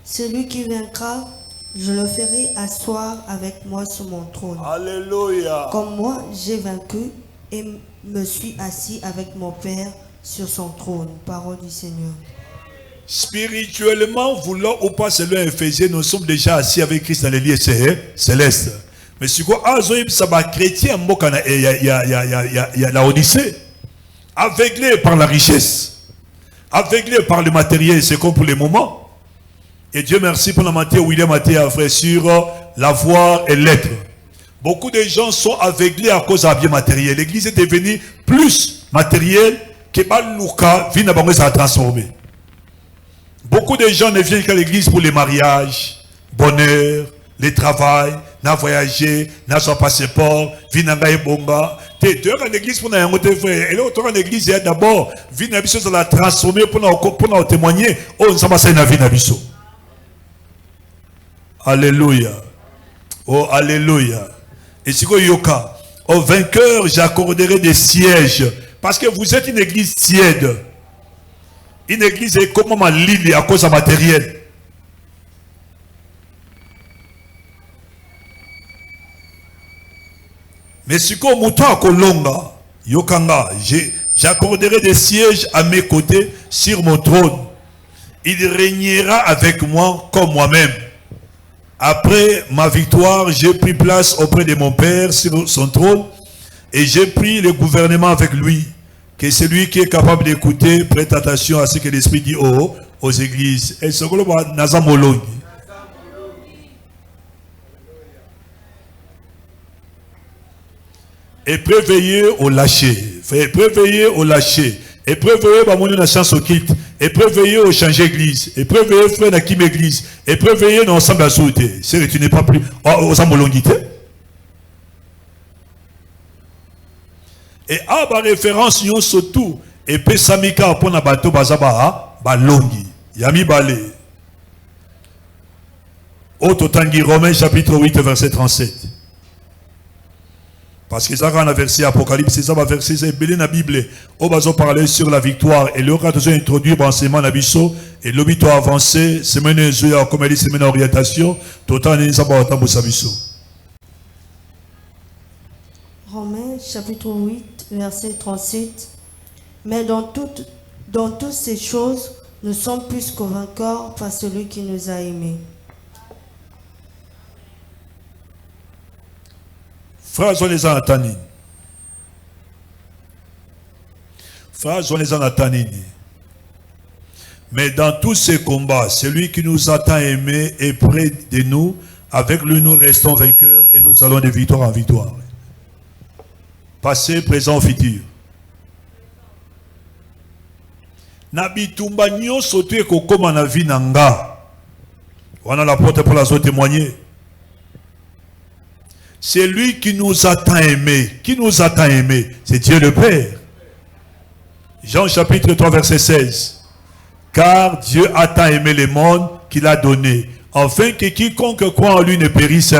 Celui qui vaincra, je le ferai asseoir avec moi sur mon trône. Alléluia. Comme moi, j'ai vaincu et me suis assis avec mon Père sur son trône. Parole du Seigneur. Spirituellement, voulant ou pas, selon Éphésiens, nous sommes déjà assis avec Christ dans les lieux célestes. Mais si quoi, ça va chrétien, il y a la Odyssée. Aveuglé par la richesse. Aveuglé par le matériel, c'est comme pour les moments. Et Dieu merci pour la matière, William Mathé frère sur l'avoir et l'être. Beaucoup de gens sont aveuglés à cause de bien matériel. L'église est devenue plus matérielle que Balouka vient à ça transformer. Beaucoup de gens ne viennent qu'à l'église pour les mariages, bonheur, les travail, n'a voyagé, n'a son passeport, viennent à bonga. Tu es en église pour nous frère. Et là, tu es en église d'abord, vie nabiso ça la transformer pour nous témoigner. Oh, ça va na vie nabiso. Alléluia. Oh, alléluia. Et si vous yoka, au vainqueur, j'accorderai des sièges. Parce que vous êtes une église tiède. Une église est comme ma lili à cause de matériel. Mais si comme mouton à Kolonga, Yokanga, j'accorderai des sièges à mes côtés sur mon trône. Il régnera avec moi comme moi-même. Après ma victoire, j'ai pris place auprès de mon Père sur son trône et j'ai pris le gouvernement avec lui. Que celui qui est capable d'écouter prête attention à ce que l'Esprit dit aux églises. Et ce que l'on a Nazamolongi. Et préveillez au lâcher. Préveillez au lâcher. Et préveillez à mon chance au kit. Et préveillez au changer église. Et préveillez frère na kim église. Et préveillez dans ensemble à sauter. C'est que tu n'es pas plus aux ambolongité. Et à ma référence, nous surtout. Et pesamika pour na bateau bazaba balongi. Yami balé. Ototangi Romains chapitre 8 verset 37. Parce que ça a un verset Apocalypse, c'est ça va verser, c'est belé dans la Bible. On va parler sur la victoire. Et le cas de introduire l'enseignement Nabiso. Et l'obito avancé, semaine comme elle dit, semaine orientation. Tout en est Romains chapitre 8, verset 37. Mais dans toutes ces choses, nous sommes plus que vainqueurs par celui qui nous a aimés. Frères, on les a attendus. Frères, on les a attendus. Mais dans tous ces combats, celui qui nous a tant aimés est près de nous. Avec lui, nous restons vainqueurs et nous allons de victoire en victoire. Passé, présent, futur. Nabitumba nyo sote kokoma na vie nanga. On a la porte pour la témoigner. C'est lui qui nous a tant aimés. Qui nous a tant aimés? C'est Dieu le Père. Jean chapitre 3 verset 16. Car Dieu a tant aimé le monde qu'il a donné, afin que quiconque croit en lui ne périsse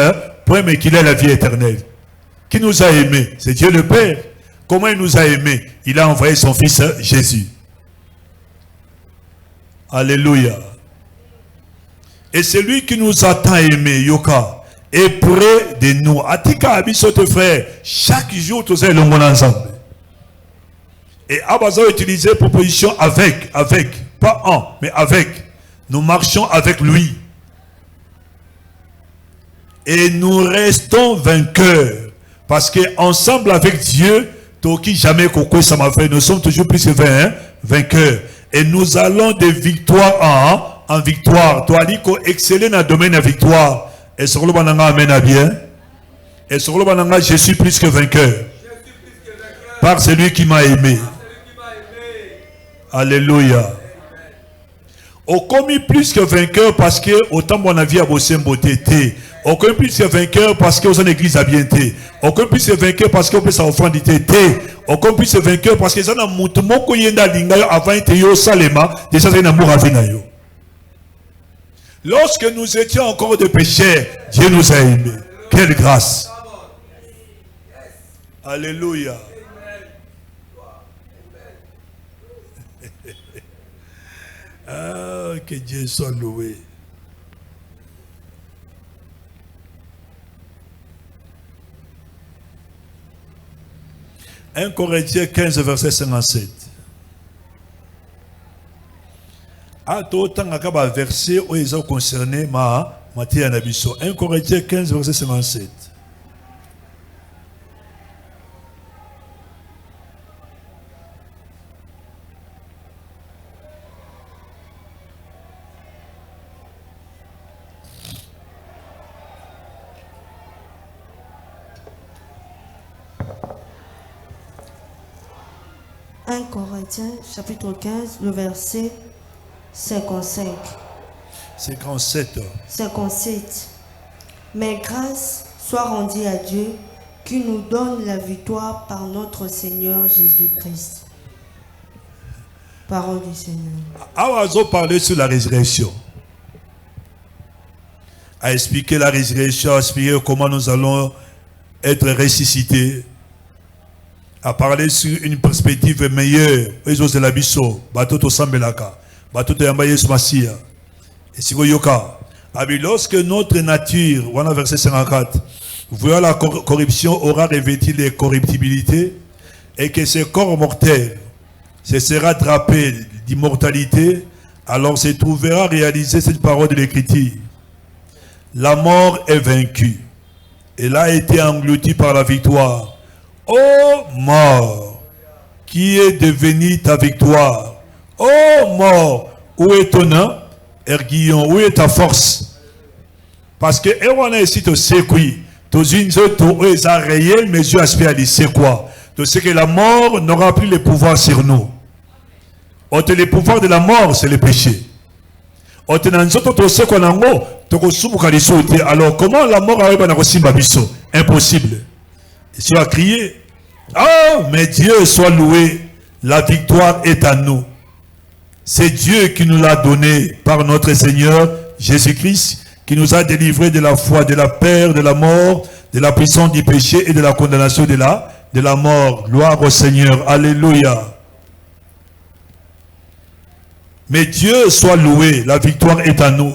point, mais qu'il ait la vie éternelle. Qui nous a aimés? C'est Dieu le Père. Comment il nous a aimés? Il a envoyé son fils Jésus. Alléluia. Et c'est lui qui nous a tant aimés, Yoka, est près de nous. Atika abisote frère, chaque jour tous les longs ensemble. Et Abaza a utilisé proposition avec, pas en, mais avec. Nous marchons avec lui. Et nous restons vainqueurs. Parce que ensemble avec Dieu, Toki jamais Koko ça m'a fait, nous sommes toujours plus que vainqueurs. Et nous allons de victoire en victoire. Toi, Aliko, exceller dans le domaine de la victoire. Et sur le bananga amène à bien. Et sur le bananga, je suis plus que vainqueur. Par celui qui m'a aimé. Alléluia. On commis plus que vainqueur parce que autant mon avis a bossé beauté. On commis plus que vainqueur parce que son église a bien été. On commis plus que vainqueur parce qu'on peut sa offrande été. On commis plus que vainqueur parce que ça n'a moutement qu'on y a lingayo avant été yo salema. Déjà c'est un amour à venayo. Lorsque nous étions encore des pécheurs, Dieu nous a aimés. Quelle grâce. Alléluia. Ah, que Dieu soit loué. « 1 Corinthiens 15, verset 57. » Ah, tout le temps, verset où ils ont concerné ma matière d'habitation. 1 Corinthiens 15, verset 57. Corinthiens, chapitre 15, le verset 55. 57. 57. Mais grâce soit rendue à Dieu qui nous donne la victoire par notre Seigneur Jésus-Christ. Parole du Seigneur. Awazo parlait sur la résurrection. A expliqué la résurrection, a expliqué comment nous allons être ressuscités. A parlé sur une perspective meilleure. Lorsque notre nature, voilà verset 54, voyant la corruption aura revêtu les corruptibilités et que ce corps mortel se sera attrapé d'immortalité, alors se trouvera réaliser cette parole de l'Écriture. La mort est vaincue. Elle a été engloutie par la victoire. Ô mort, qui est devenu ta victoire? Ô mort, où est ton nom? Erguillon, où est ta force? Parce que on a ici, tu sais quoi? Tu as un réel mesure aspect c'est quoi? Tu sais que la mort n'aura plus le pouvoir sur nous. Le pouvoir de la mort, c'est le péché. Alors comment la mort arrive à nous? Impossible. Et tu as crié, oh, mais Dieu soit loué, la victoire est à nous. C'est Dieu qui nous l'a donné par notre Seigneur Jésus-Christ, qui nous a délivrés de la foi, de la peur, de la mort, de la puissance du péché et de la condamnation de la mort. Gloire au Seigneur. Alléluia. Mais Dieu soit loué, la victoire est à nous.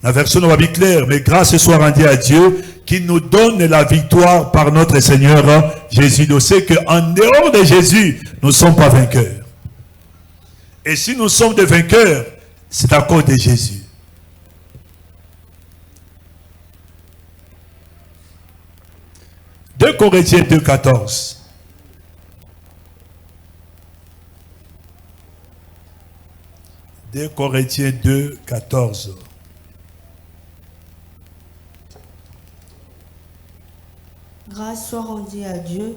La version va bien claire, mais grâce soit rendue à Dieu qui nous donne la victoire par notre Seigneur Jésus. On sait qu'en dehors de Jésus, nous ne sommes pas vainqueurs. Et si nous sommes des vainqueurs, c'est à cause de Jésus. Deux Corinthiens 2, 14. Deux Corinthiens 2, 14. Grâce soit rendue à Dieu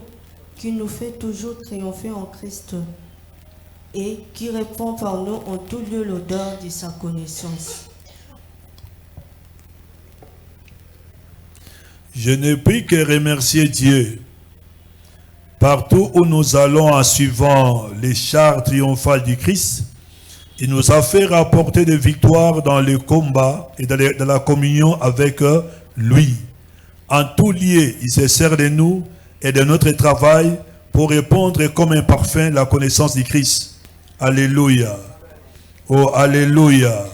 qui nous fait toujours triompher en Christ et qui répand par nous en tout lieu l'odeur de sa connaissance. Je ne puis que remercier Dieu partout où nous allons en suivant les chars triomphales du Christ. Il nous a fait rapporter des victoires dans le combat et dans la communion avec lui. En tout lieu, il se sert de nous et de notre travail pour répandre comme un parfum la connaissance du Christ. Alléluia. Oh, alléluia.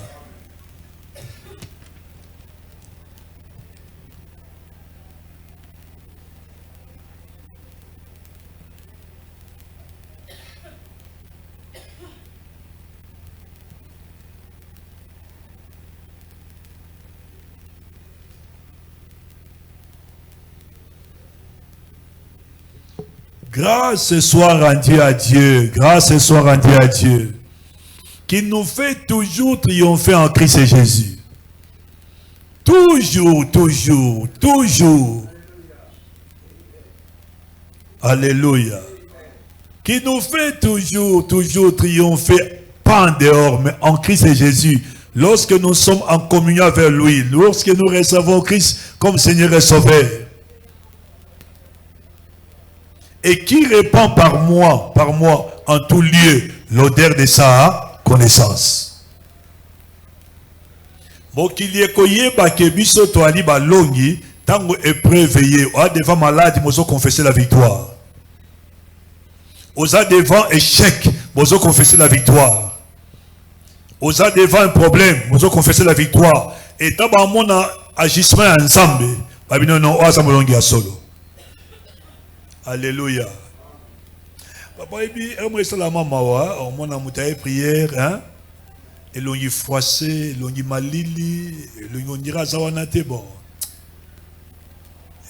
Grâce soit rendue à Dieu. Grâce soit rendue à Dieu. Qui nous fait toujours triompher en Christ Jésus. Toujours, toujours, toujours. Alléluia. Qui nous fait toujours, toujours triompher, pas en dehors, mais en Christ Jésus. Lorsque nous sommes en communion avec lui, lorsque nous recevons Christ comme Seigneur et Sauveur. Et qui répand par moi, en tout lieu, l'odeur de sa connaissance. Mokilie koyeba ke biso to ali balongi, tango épreuve yé, oza devant malade, mozo confesser la victoire. Oza devant échec, mozo confesser la victoire. Oza devant un problème, mozo confesser la victoire. Et taba mona agissement ensemble, babino non oza molongi ya solo. Alléluia. Papa ebi moi ça la mawa, on mona mutaye prière hein. Et l'on y froissé, l'on y malili, l'on y dira zawana te bon.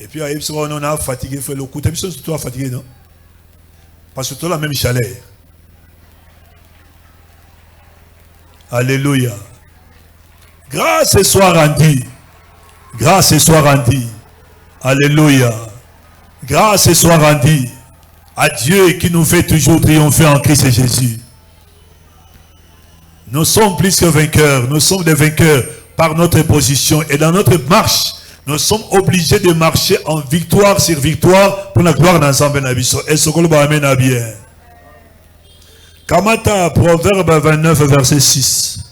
Et puis on a fatigué, fait le coup. T'as vu ça, toi fatigué non? Parce que toi la même chaleur. Alléluia. Grâce soit rendue. Grâce soit rendue. Alléluia. Grâce soit rendue à Dieu qui nous fait toujours triompher en Christ Jésus. Nous sommes plus que vainqueurs. Nous sommes des vainqueurs par notre position. Et dans notre marche, nous sommes obligés de marcher en victoire sur victoire pour la gloire d'ensemble. Et ce que nous amène bien. Kamata, Proverbe 29, verset 6.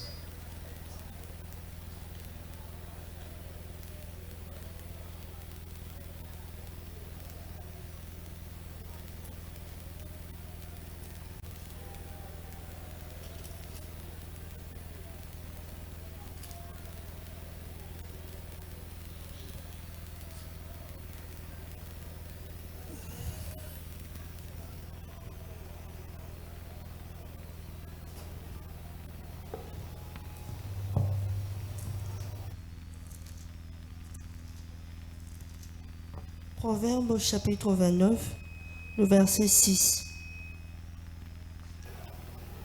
Proverbe au chapitre 29, le verset 6.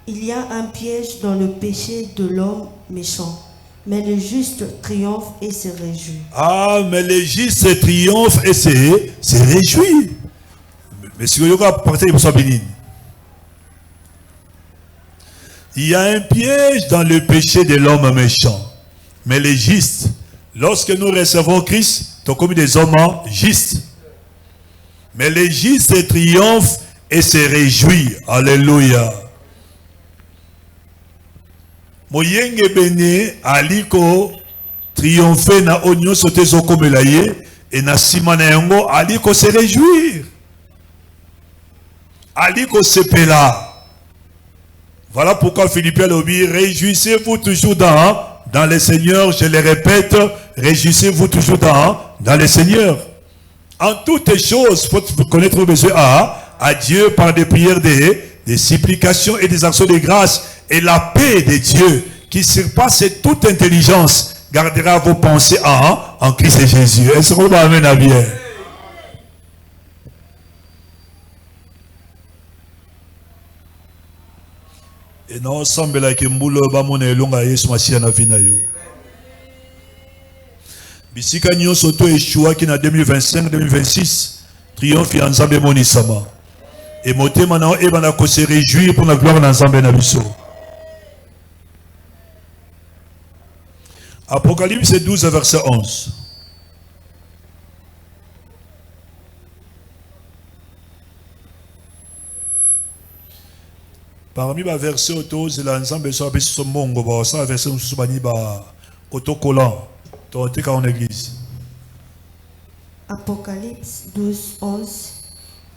Il y a un piège dans le péché de l'homme méchant, mais le juste triomphe et se réjouit. Ah, mais le juste triomphe et se réjouit. Mais si vous avez il y a un piège dans le péché de l'homme méchant, mais les justes, lorsque nous recevons Christ, sont comme des hommes justes. Mais les justes triomphent et se réjouissent. Alléluia. Moyenge bene aliko triompher na onyo sote zokomelaye et na simana yango aliko se réjouir. Aliko se pela. Voilà pourquoi Philippiens dit, réjouissez-vous toujours dans le Seigneur. Je le répète, réjouissez-vous toujours dans le Seigneur. En toutes choses, il faut connaître vos besoins à Dieu par des prières, des supplications et des actions de grâce. Et la paix de Dieu, qui surpasse toute intelligence, gardera vos pensées en Christ Jésus. Est-ce qu'on va amener à bien? Et nous ensemble là que mbulo ba mona elonga Yesu Masia na vina yo. Bisika nyonso to Yeshua qui na 2025 2026 triomphe ya nzambe monisama. Et motema na e bana ko se réjouir pour la gloire na nzambe na biso. Apocalypse 12 verset 11. Parmi les versets auto, c'est l'ensemble de ce mongo, ça verset sous bani ba autocollant, en église. Apocalypse 12, 11.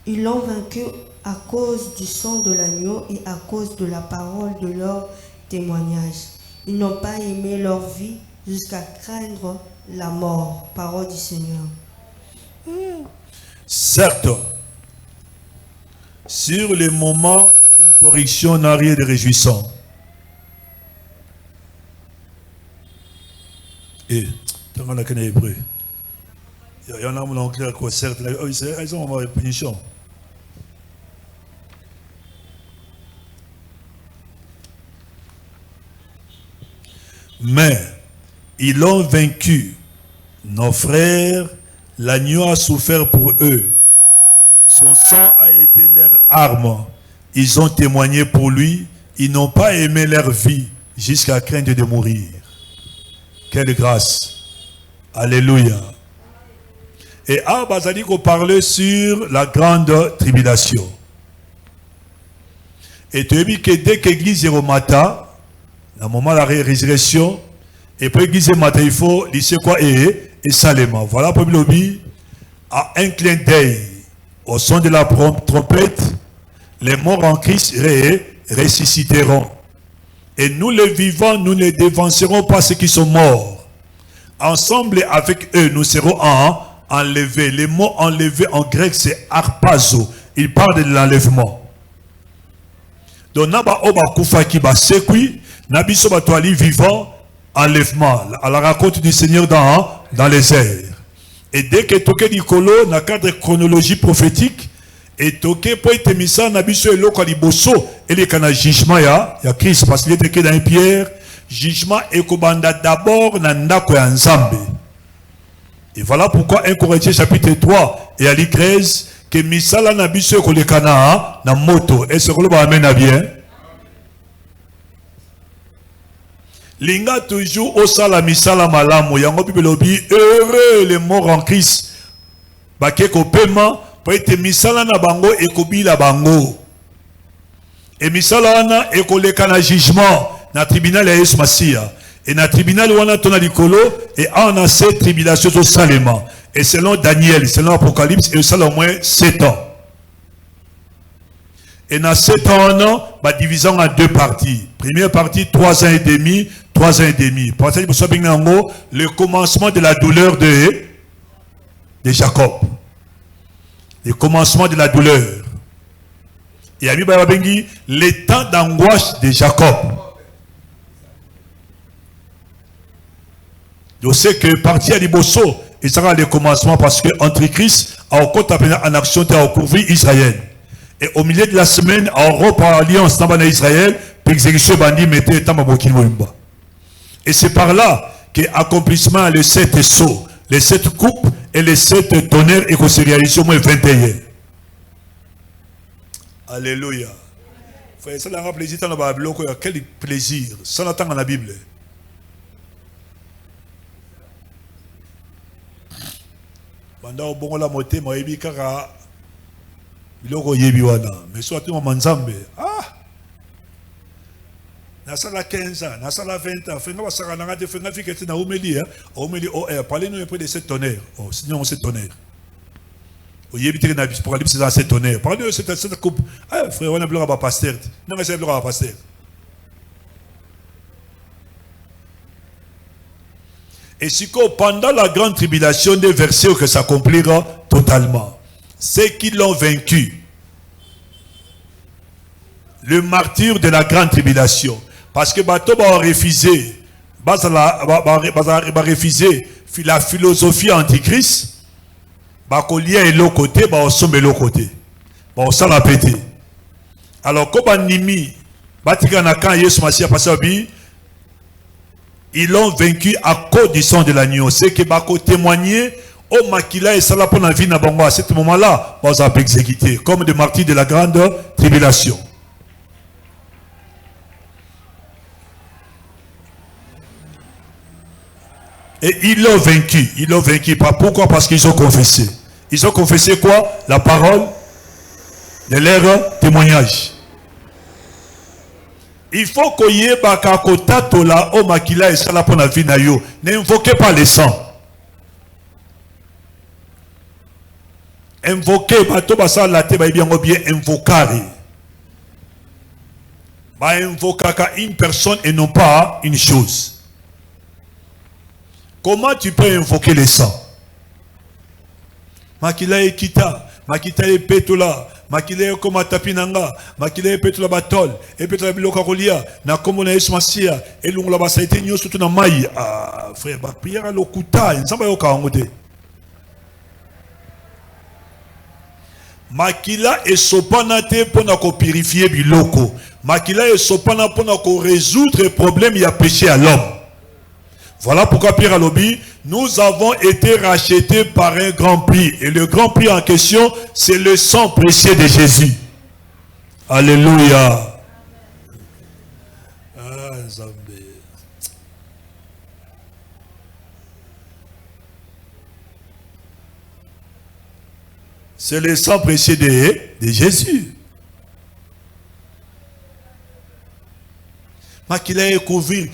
Ils l'ont vaincu à cause du sang de l'agneau et à cause de la parole de leur témoignage. Ils n'ont pas aimé leur vie jusqu'à craindre la mort. Parole du Seigneur. Certes, sur le moment, une correction n'a rien de réjouissant. Et, tant qu'on a qu'un hébreu, il y en a un anglais qui certes, ils ont une punition. Mais, ils l'ont vaincu. Nos frères, l'agneau a souffert pour eux. Son sang a été leur arme. Ils ont témoigné pour lui. Ils n'ont pas aimé leur vie jusqu'à craindre de mourir. Quelle grâce. Alléluia. Et Bazali qu'on parlait sur la grande tribulation. Et tu as vu que dès que l'église est rematée, au moment de la résurrection, et puis l'église est rematée, il faut lycée quoi et salement. Voilà pour le à un clin d'œil, au son de la trompette, les morts en Christ ressusciteront. Et nous les vivants, nous ne dévancerons pas ceux qui sont morts. Ensemble avec eux, nous serons enlevés. Le mot enlevé en grec, c'est arpazo. Il parle de l'enlèvement. Donc, naba oba kufaki ba sekui, nabiso ba toali vivant, enlèvement. À la raconte du Seigneur dans les airs. Et dès que toke Nicolo, dans le cadre de chronologie prophétique, et toke pour être mis ça, nabiso et l'eau liboso, et les canaux jugement ya Christ, parce qu'il était que dans une pierre, jugement et kobanda d'abord nandako ya nzambe. Et voilà pourquoi 1 Corinthiens chapitre 3 et à 13 que misala nabiso ko le kana na moto et ce que l'on amène à bien. Linga toujours au sala misala malamu yango bibelobi heureux les morts en Christ. Baké ko paiement pour être misala na bango et ko bila bango. Et misala na et ko le kana jugement na tribunal ya Yesu Masia. Et dans le tribunal, on a tourné l'icolo et on a 7 tribulations au Salema. Et selon Daniel, selon l'Apocalypse, il y a au moins 7 ans. Et dans 7 ans, on a divisé en 2 parties. Première partie, 3 ans et demi, 3 ans et demi. Le commencement de la douleur de Jacob. Le commencement de la douleur. Et à le temps d'angoisse de Jacob. Je sais que parti à Liboso, il sera le commencement parce que Antichrist a encore appelé en action de couvrir Israël. Et au milieu de la semaine, en Europe, en alliance dans Israël, l'exécution bandit mettait tant à. Et c'est par là que l'accomplissement les 7 sauts, les 7 coupes et les 7 tonnerres et qu'on se réalise au moins 21. Alléluia. Frère, ça n'a plaisir dans la Bible. Quel plaisir. Ça n'attend dans la Bible. Pendant bon la moté moi ebi kaka biloko yebi wana mais soit tout manzambe na sala 15 ans na sala 20 ans fenga basaka na ngate fenga fikete na omeli omeli parlez nous un peu de cette tonnerre sinon cette tonnerre o yebi te na apocalypse dans cette tonnerre parlez de cette coupe frère on a bloqué ba pasteur non mais c'est bloqué ba pasteur. Et si pendant la grande tribulation des versets que s'accomplira totalement, ceux qui l'ont vaincu, le martyr de la grande tribulation, parce que bateau va refuser, va refuser la philosophie antichrist, va coller et l'autre côté, va sommer l'autre côté, va s'en la péter. Alors comme Nimi, Batigana quand Yesu Masia Passabi, ils l'ont vaincu à cause du sang de l'agneau. C'est que Bako témoigner au Makila et Salah pour la vie na bango à ce moment-là, on va exécuter comme des martyrs de la grande tribulation. Et ils l'ont vaincu. Pourquoi? Parce qu'ils ont confessé. Ils ont confessé quoi? La parole de leur témoignage. Il faut qu'il y ait la au makila et sala pour la vie na yo. N'invoquez pas le sang. invoquer, bato basa la te bien invocare. Ba invoquer une personne et non pas une chose. Comment tu peux invoquer les saints? Makila ekita, makita e petola, makila e koma tapinanga, makila e petola batol, e petola biloka kolia, na komo na Yesu Masia, e lungula basaite nyo surtout na mai. Ah, frère, ba prière lokuta, nzamba yoka wangote. Makila e sopana te pona ko purifier biloko. Makila e sopana pona ko résoudre les problèmes y a péché à l'homme. Voilà pourquoi Pierre a lobby, nous avons été rachetés par un grand prix. Et le grand prix en question, c'est le sang précieux de Jésus. Alléluia. Ah, Zambé. C'est le sang précieux de Jésus. Makila e couvrir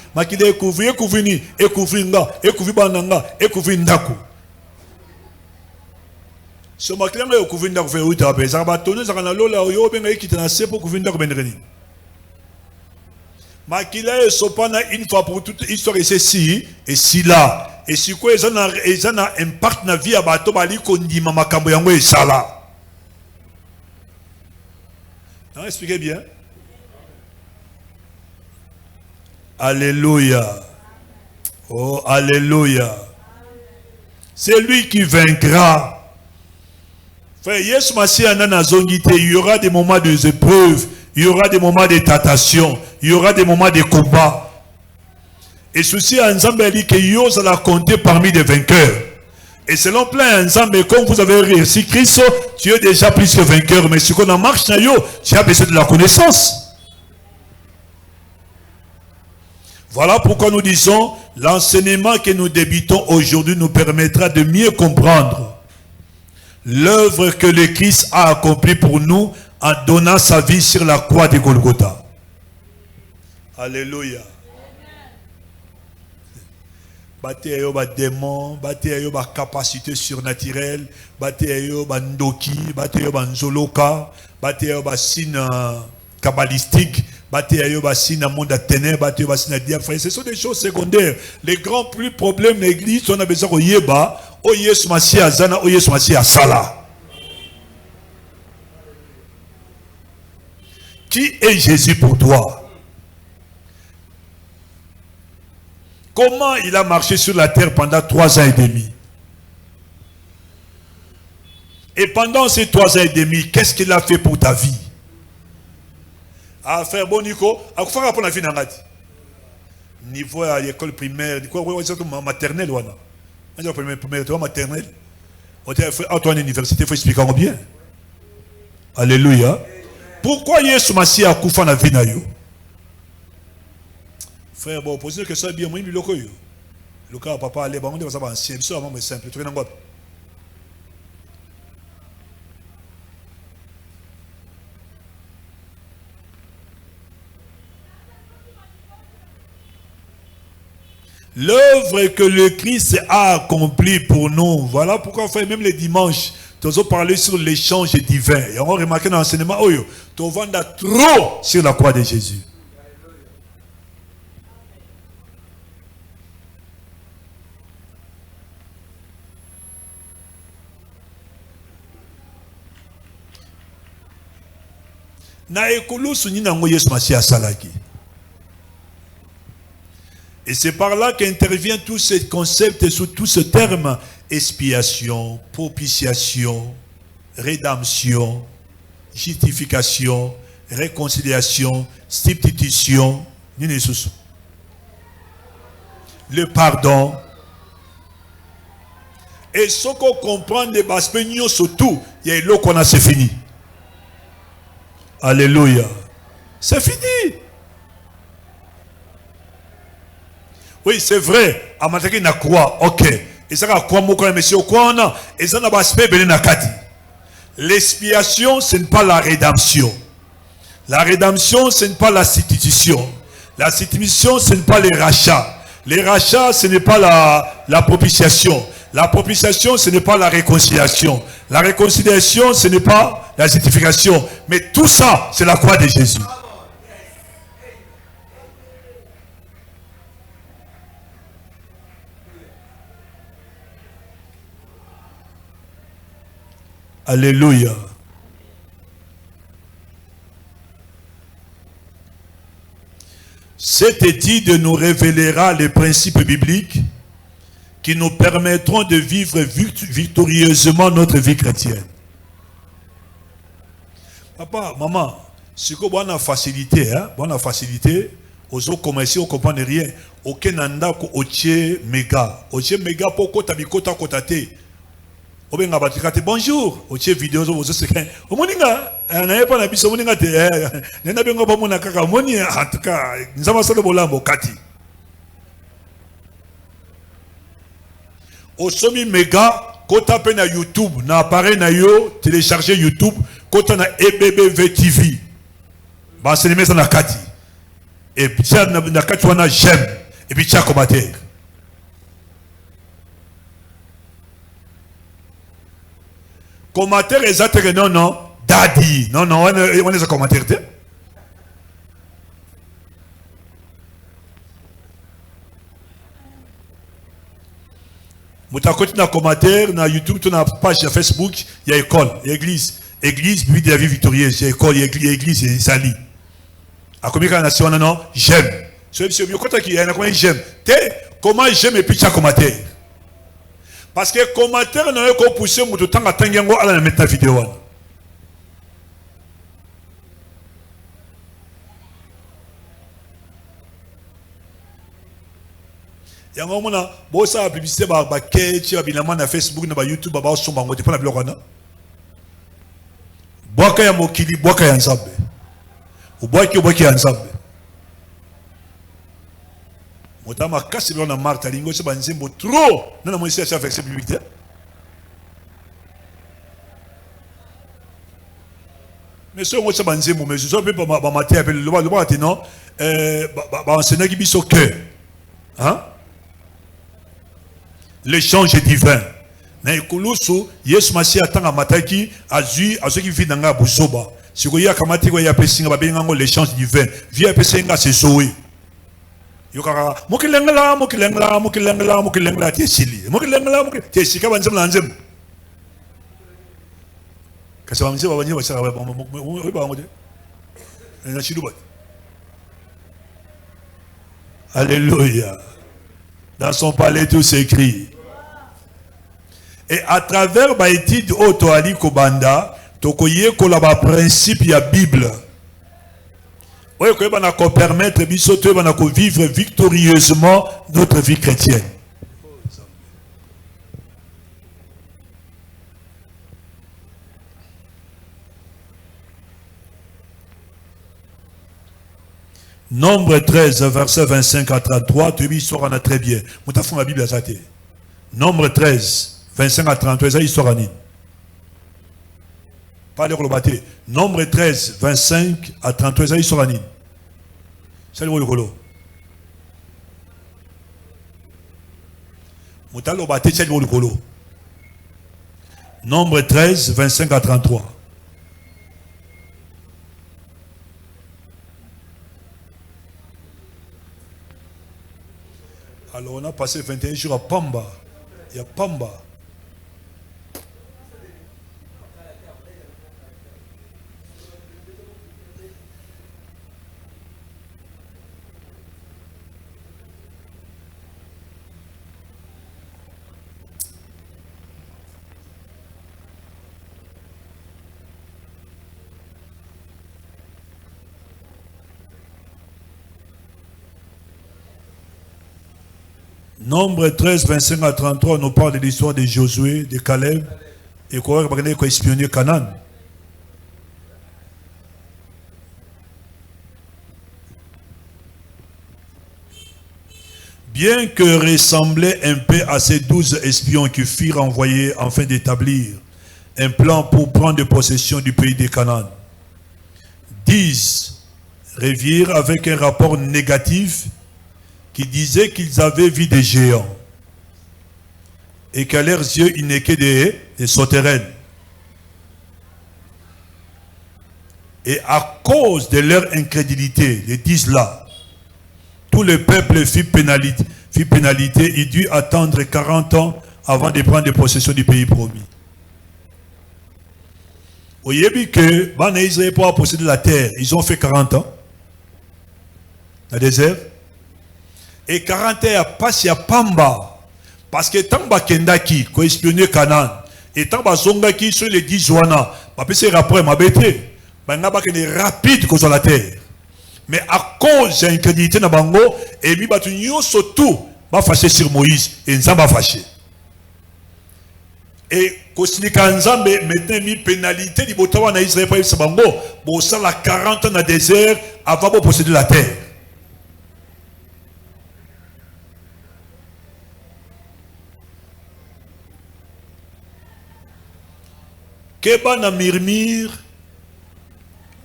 ni, e couvrir nga, e couvrir bananga, e couvrir ndako. So makila nga e couvrir ndako fe uta pe, za ba tonu za kana lola yo benga ikitana se pour couvrir ndako benreni. Makila e sopana une fois pour toute histoire et ceci et si là. Et si quoi ezana impact na vie ya bato bali kondima makambo yango esala. Non, expliquez bien. Alléluia. Oh, alléluia. C'est lui qui vaincra. Frère, Yesu Masia nana zongite, il y aura des moments d'épreuves, il y aura des moments de tentation, il y aura des moments de combat. Et ceci, Nzambe dit que Yos la compter parmi les vainqueurs. Et selon plein Nzambe, comme vous avez réussi Christ, tu es déjà plus que vainqueur. Mais si on en marche, tu as besoin de la connaissance. Voilà pourquoi nous disons, l'enseignement que nous débutons aujourd'hui nous permettra de mieux comprendre l'œuvre que le Christ a accomplie pour nous en donnant sa vie sur la croix de Golgotha. Alléluia. Bate ayo ba démon, bate ayo ba capacité surnaturelle, bate ayo ba ndoki, bate ayo ba nzoloka, bate ayo ba signe kabbalistique, bate ayo ba signe monde à ténèbres, bate ayo ba signe diable. Ce sont des choses secondaires. Les grands plus problèmes de l'église, on a besoin de yeba, o Yesu Masia zana, o Yesu Masia sala. Qui est Jésus pour toi? Comment il a marché sur la terre pendant 3 ans et demi? Et pendant ces 3 ans et demi, qu'est-ce qu'il a fait pour ta vie? Ah, frère Bonico, à quoi faire pour la vie dans niveau à l'école primaire, maternelle, voilà. Primaire, maternelle. Antoine université, il faut expliquer bien. Alléluia. Pourquoi Yesu Masia a koufa na vie na yo? Frère, bon, posez que ça bien, moi, il y a le cas papa allait, on va savoir ancien, c'est vraiment simple. L'œuvre que le Christ a accomplie pour nous, voilà pourquoi on fait même les dimanches, nous avons parlé sur l'échange divin. Et on a remarqué dans l'enseignement, tu vas trop sur la croix de Jésus. Et c'est par là qu'intervient tous ces concepts et sous tous ces termes: expiation, propitiation, rédemption, justification, réconciliation, substitution, le pardon. Et ce qu'on comprend des bases surtout, il y a l'eau qu'on a, c'est fini. Alléluia. C'est fini. Oui, c'est vrai. Amataki na croix. Ok. Et ça va quoi, mon monsieur, quoi, on a. Et ça n'a pas aspect, l'expiation, ce n'est pas la rédemption. La rédemption, ce n'est pas la substitution. La substitution, ce n'est pas les rachats. Les rachats, ce n'est pas la propitiation. La propitiation, ce n'est pas la réconciliation. La réconciliation, ce n'est pas la justification. Mais tout ça, c'est la croix de Jésus. Alléluia. Cette étude nous révélera les principes bibliques qui nous permettront de vivre victorieusement notre vie chrétienne. Papa, maman, si vous avez facilité, bonne facilité, vous commencez à comprendre rien. Aucun anda ko oche méga pour kota bikota kotate. Obenga batikate bonjour, oche vidéo zo zo sekhen. Omoninga na yepa na biso omoninga te nenda bengo ba mona kaka moni en tout cas nzama solo bolambo kati. Osomi méga kota pe na YouTube na appareil na yo télécharger YouTube kota na EBBV TV. Ba se ça na kati. Et puis na kati wana j'aime et puis tia commentaire. Commentaire exact non daddy non on est commentaire te. Muta continue na commentaire na YouTube tu na page sur Facebook, il y a école, il y a église but de la vie victorieuse, il y a école, il y a église et sali. A combien de nation non j'aime. C'est mieux quand il y a comment j'aime. Comment j'aime et puis tu as commentaire. Parce que commentaire n'a pas poussé mon temps à tangango à la mettre la vidéo. Il y a un moment où ça a publicité par Baketch, na Facebook, na YouTube, ba somba ngote pas na bilokana. Boaka ya mokili, boaka ya nzambe. Boaki ya nzambe. Motama kasi na Martha lingo se banzembo trop. Non moi ici à verset biblique. Mais ce moi se banzembo mais je sais pas ba maté appelle le ba non ba enseigner qui biso cœur. Hein? L'échange est divin. Na ikulusu Yesu Masia tanga mataki azui azoki vit nanga busoba. Sikoya kamati ko ya pesinga ba benga l'échange divin. Via pesinga se sowe. Yokara mokilengla tesili mokilengla tesika banzem lanzem kasa banzem babanye basaka ba ngode na chiduba. Alléluia. Dans son palais tout s'écrit. Et à travers ba étude auto ali kobanda tokoye ko la ba principe ya Bible. Oui, que va permettre de vivre victorieusement notre vie chrétienne. Nombre 13, verset 25 à 33, tu histoire en a très bien. Nous t'as fait la Bible à ça. Nombre 13, 25 à 33, ça histoire en pas le rebaté. Nombre 13, 25 à 33, ça histoire en salut le colo. Moutalo baté, salut le colo. Nombre 13, 25 à 33. Alors on a passé 21 jours à Pamba. Il y a Pamba. Nombre 13, 25 à 33, nous parle de l'histoire de Josué, de Caleb, et qu'on va espionner Canaan. Bien que ressemblait un peu à ces 12 espions qui furent envoyés afin d'établir un plan pour prendre possession du pays de Canaan, 10 revirent avec un rapport négatif qui disait qu'ils avaient vu des géants. et qu'à leurs yeux, il n'est que des sauterelles. Et à cause de leur incrédulité, ils disent là, tout le peuple fit pénalité, il dut attendre 40 ans avant de prendre possession du pays promis. Vous voyez que Bana Israël pour posséder la terre, ils ont fait 40 ans dans le désert. Et 40 ans passé à Pamba. Parce que tant Kendaki, qui espionné Canaan, et tant Zongaki sur les 10 Joana, c'est après ma bête. C'est rapide que sur la terre. Mais à cause de l'incrédulité de Bango, et surtout, va fâcher sur Moïse, et ils va fâcher. Et Kosnika Nzambe maintenant mis pénalité du Botawa na Israël pour Bango, pour ça la 40 ans dans le désert avant de posséder la terre. Keba na murmure,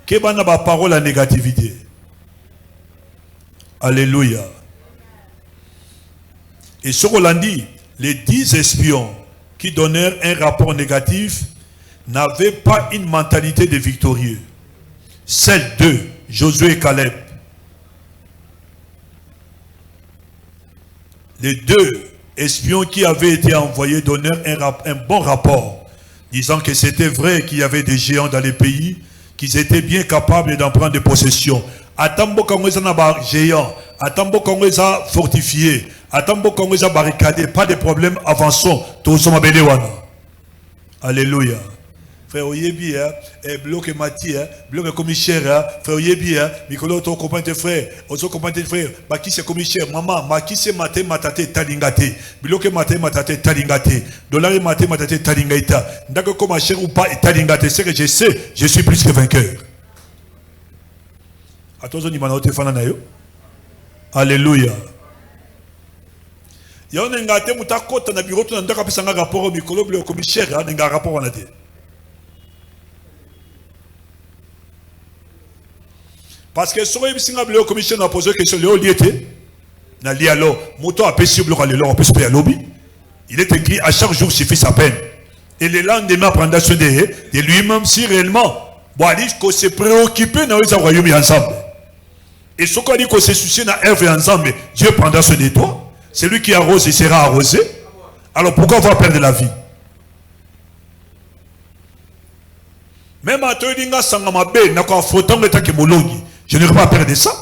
Keba na ba parole à négativité. Alléluia. Et sur Hollandi, les 10 espions qui donnèrent un rapport négatif n'avaient pas une mentalité de victorieux. Celles d'eux, Josué et Caleb. Les 2 espions qui avaient été envoyés donnèrent un bon rapport, disant que c'était vrai qu'il y avait des géants dans les pays, qu'ils étaient bien capables d'en prendre possession. Atambo Kongweza n'a pas géant, Atambo Kongweza fortifié, Atambo Kongweza barricadé, pas de problème, avançons, tous sommes bénéwana. Alléluia. Frère Oyebi, bloc Mati, bloc commissaire, frère Oyebi, Mikolo, ton compagnon frère, autre compagnon frère, Maki c'est commissaire, maman, Maki c'est maté, matate, talingate, bloc maté, matate, talingate, dollar maté, matate, talingata, d'accord comme cher ou pas, talingate, c'est que je sais, je suis plus que vainqueur. Attention, il m'a noté Fananayo. Alléluia. Il y a un engagé, Moutakota, na bureau, tu n'as pas un rapport au Mikolo, bloc commissaire, un rapport en athée. Parce que si le commission a posé la question, il est écrit à chaque jour suffit sa peine. Et le lendemain, prendra soin de lui-même si réellement, il s'est préoccupé dans le royaume ensemble. Et ce qu'on dit qu'on s'est soucié dans l'œuvre ensemble, Dieu prendra soin de toi. Celui qui arrose, il sera arrosé. Alors pourquoi on va perdre la vie? Même à Toyinga Sangamabe, je ne vais pas perdre ça.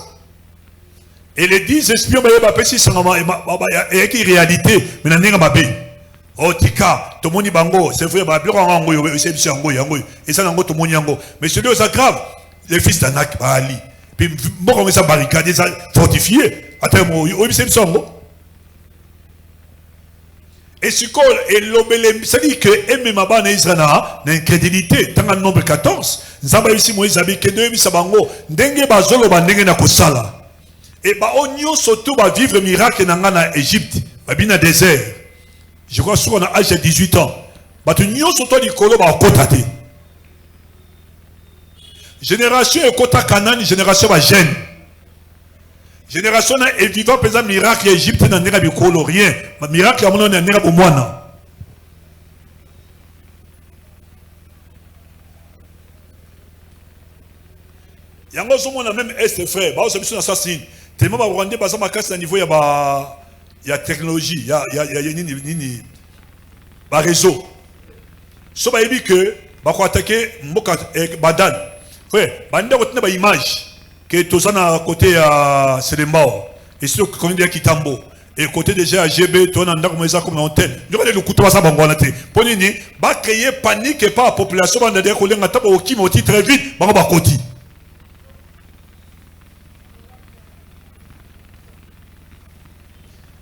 Et les 10 espions, il y a une réalité. Oh, tika, tout le monde bango, c'est vrai, mais celui qui est grave, les fils d'Anak, Ali. Puis, bon, ça barricade, ça fortifié. Attends, et ce qu'on est l'obélé, c'est-à-dire que Ememaba na Israël na incrédulité, dans le nombre 14, nous avons ici Moïse avec que deux misabango, ndenge bazolo bandenge na kosala. Et bah on y surtout va vivre miracle dans la Égypte, va bien dans désert. Je crois qu'on a âge de 18 ans. Bah tu n'y surtout du colo va côté. Génération et kota Canaan, génération va jeune. Génération est vivant, par exemple, miracle Égypte n'a pas de rien. Miracle, il n'y a pas de moine. Il y a même est frère. Il y a des assassins. Tellement que vous rendez par exemple à niveau, il y a technologie, il y a réseau. Si vous avez que vous attaquer Badan, frère, Badan a une image. Que tout ça à côté à Selembao et sur le côté de Kitambo et côté déjà à GB tout en comme ça comme antenne il y a le couteau ça bangolate pour ni va créer panique et pas la population va dire qu'on a tapé au Kimoti très vite va côté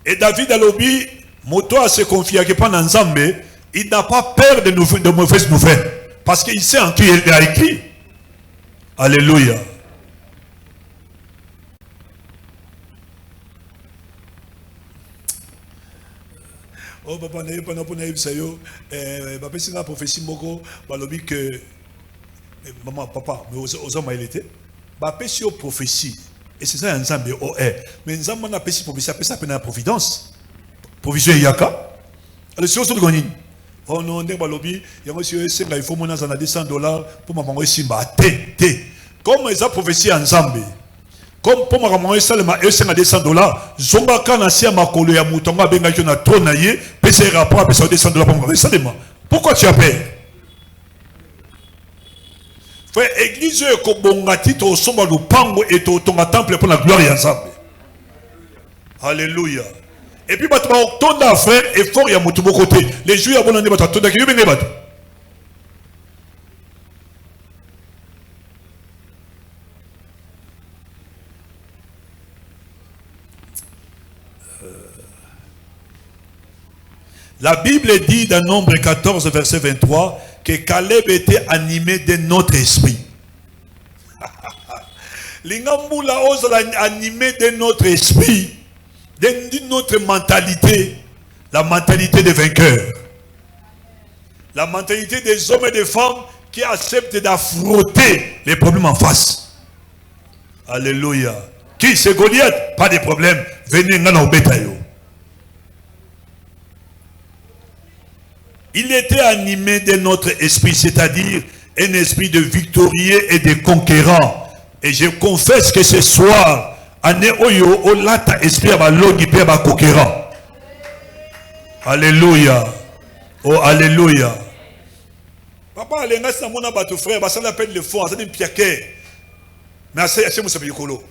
et David Alobi moto a se confié à pendant Nzambe il n'a pas peur de mauvaises nouvelles parce qu'il sait en qui il a écrit. Alléluia. Oh papa n'a pas naïf ça yo papa c'est la prophétie moko balobi que maman papa mais aux hommes il était papa c'est une prophétie et c'est ça ensemble mais ensemble on a prophétie prophétie appelle ça la providence provision yaka Alors, si on se dit, oh non, il faut que 200 dollars pour m'envoyer Simba. Comme ils ont prophétie ensemble. Comme pour m'envoyer seulement 200 dollars, Zonga Kanasi à ma collègue à Moutonga Bengaïon a tourné, PC rapport à 200 dollars pour m'envoyer seulement. Pourquoi tu as peur? Frère, église Kobongati, to somba lupango et to tonga temple pour la gloire ensemble. Alléluia. Et puis, tu vas ton frère et fort y a mon côté. Les juifs à bon année, tu vas ton La Bible dit dans Nombre 14, verset 23, que Caleb était animé d'un autre esprit. L'ingambula ose animé d'un autre esprit, d'une autre mentalité, la mentalité des vainqueurs. La mentalité des hommes et des femmes qui acceptent d'affronter les problèmes en face. Alléluia. Qui c'est Goliath? Pas de problème. Venez, nous bétaillons. Il était animé de notre esprit, c'est-à-dire un esprit de victorieux et de conquérant. Et je confesse que ce soir, esprit conquérant. Alléluia. Oh, alléluia. Papa, les gens qui sont battu frère, ça l'appelle le fond, ça dit piaquet. Mais c'est mon sabi colo.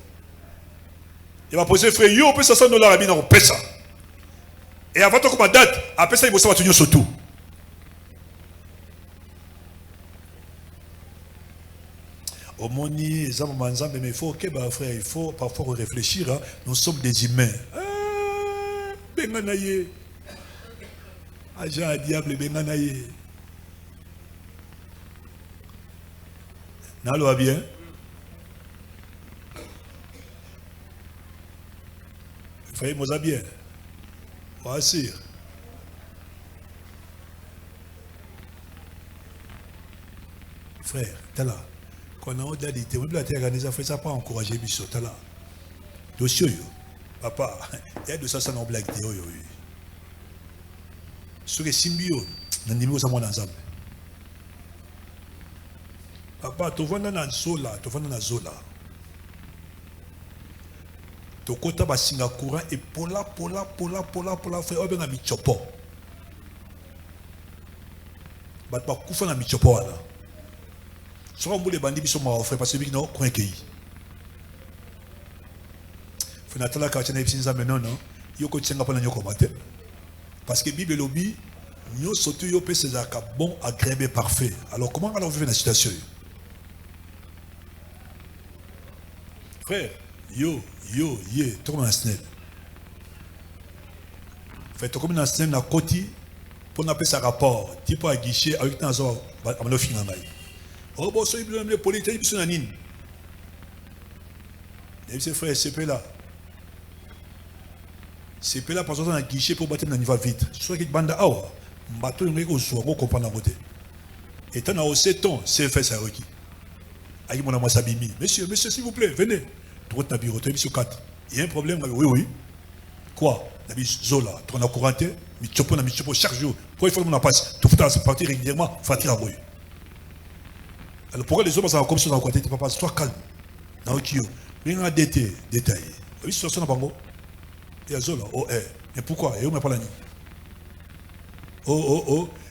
Il va poser frère, yo, peut 500 dollars à bien on paie ça. Et avant qu'on date, après ça, il va savoir tout surtout. Au moni, mais il faut que frère, il faut parfois réfléchir. Hein. Nous sommes des humains. Benganaye. Agent diable Benganaye. Nalo va bien. Frère, moi bien. Voici. Frère, t'es là. Quand on a dit, on a fait ça pas encourager Bissot, t'es là. Dossier, papa, il y a 200 en blague. Sur les symbiotes, on a dit, on a ensemble. Papa, tu vas dans la zola, tu vas dans la zola. Tu vas dans Singapour et pola, frère, on va mis chopo. Tu vas couper dans chopo là. Si on veut les bandits, ils sont morts, frère, parce que nous sommes accueillis. Fenatala Kachana Epsinza maintenant, non? Yoko Tsenga pas n'yoko maté. Parce que Bible lobby, nous sommes yo pe c'est bon, agréable, parfait. Alors comment on vivre dans la situation? Frère, tourne en snell. Frère, tu comme dans snell na côté pour n'appeler ça rapport. Type à guichet avec un zo, on va finir mal. Oh bon, c'est le politique, ils sont en ligne. Et ses frères, c'est là. C'est là parce qu'on a un guichet pour battre dans le niveau vite. Soit qu'il bande à haut, bateau il est au soir, on comprend la côté. Et tant à 7 ans, c'est fait ça requis. Aïe mon amour Sabimi. Monsieur, s'il vous plaît, venez. Droite na bureau, tu sur 4. Il y a un problème, oui. Quoi? Nabi Zola, tu en as couranté, mi chopo chaque jour. Pourquoi il faut que mon passe? Tu faut partir régulièrement, fatigué à boy. Alors pourquoi les hommes sont comme ça dans le côté, papa, sois calme. Dans le kio. Mais on a détaillé. Oui, c'est ça, bango. Et Zola, mais pourquoi? Et où m'a pas la nuit?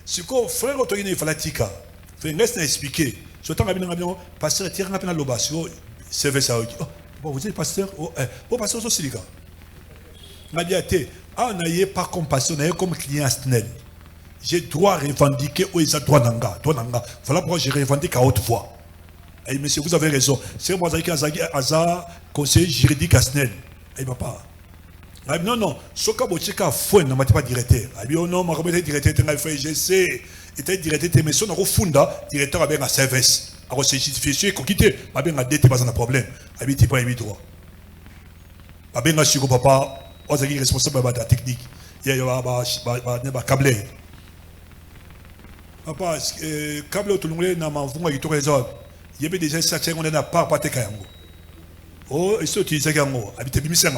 C'est quoi, frère, il fallait tika. Frère, laisse nous expliquer. Ce temps, pasteur, tire un peu dans le bas. C'est ça. Vous êtes pasteur? Pasteur, c'est les gars. On n'a pas compassion, on a comme client Snell. J'ai droit à revendiquer où ils ont droit nanga. Voilà pourquoi je revendique à haute voix. Et monsieur, vous avez raison. C'est moi qui ai un conseiller juridique à Snell. Et papa. Non. Ce que vous avez fait, ne pas directeur. Non, je suis directeur, je sais. Et directeur, mais si on a funda, directeur avec un service. Alors c'est justifié, qu'on quitte. Je vais pas de problème. Je vais pas de droit. Je vais pas papa. On est responsable de la technique. Il y a un câble. Papa, câble tout le monde n'a pas vu tout réseau. Il y avait déjà certains on n'a pas de kayango. Oh, ils sont utilisés kayango. Habitez bimisa.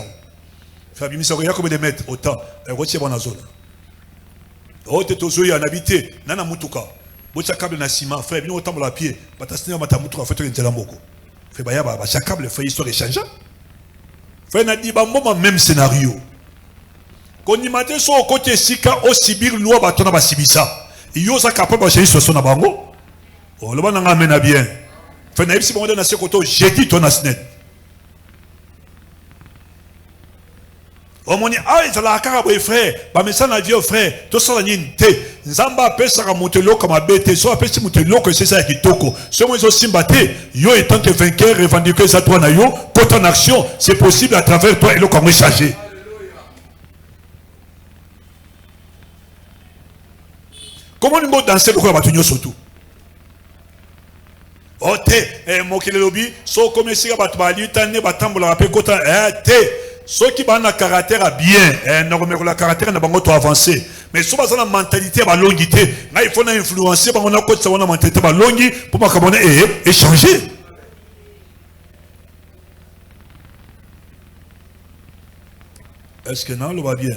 Faire bimisa, il y a combien de mètres autant. Retiens mon zone. Oh, t'es aux yeux en habité. Nana mutuka. Bocha câble na ciment. Frère, bien autant pour la pied. Batasina matamutuka. Fait un telamboko. Frère, baya ba chaque câble fait histoire échange. Frère, n'a dit ba même scénario. Quand il m'a dit sur le côté sika au Sibir loi batona ba sibisa. Il y a capable de changer sur son abango. Oh, le ban n'a amène bien. Frère, n'a si bon dans ce côté, j'ai dit ton asnet. Omoni ah ezala kaka boye frère ba mesana vieux frère to sala nini te nzamba pesa ka motelo comme abete so apesi motelo que c'est ça kitoko so mo zo simba te yo étant que vainqueur revendiquer ça toi na yo porte en action c'est possible à travers toi et le comme chargé. Comment nous mot danser le quoi batunyo surtout oh te mokele lobi so comme si ba tbali tane batambola rapé kota te. Ceux qui ont un caractère bien, normalement le caractère n'a pas trop avancé. Mais ceux qui ont une mentalité à longuité, il faut influencer, on a une mentalité à longuité pour échanger. Est-ce que non, le va bien?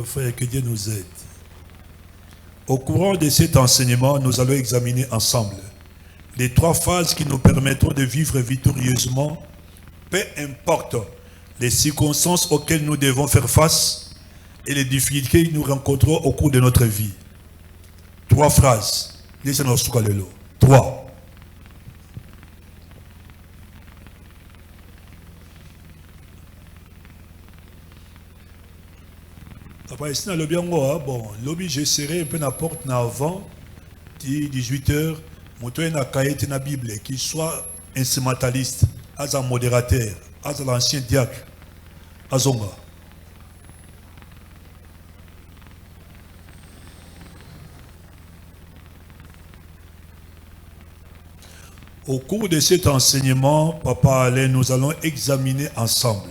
Frère, que Dieu nous aide. Au courant de cet enseignement, nous allons examiner ensemble les 3 phases qui nous permettront de vivre victorieusement, peu importe les circonstances auxquelles nous devons faire face et les difficultés que nous rencontrons au cours de notre vie. 3 phrases. 3. Après, ici, le bien, bon, lobby, je serai un peu n'importe avant 18h. Motoye na kaye na Bible, qu'il soit instrumentaliste, as un modérateur, as l'ancien diacre, azonga. Au cours de cet enseignement, Papa Alain, nous allons examiner ensemble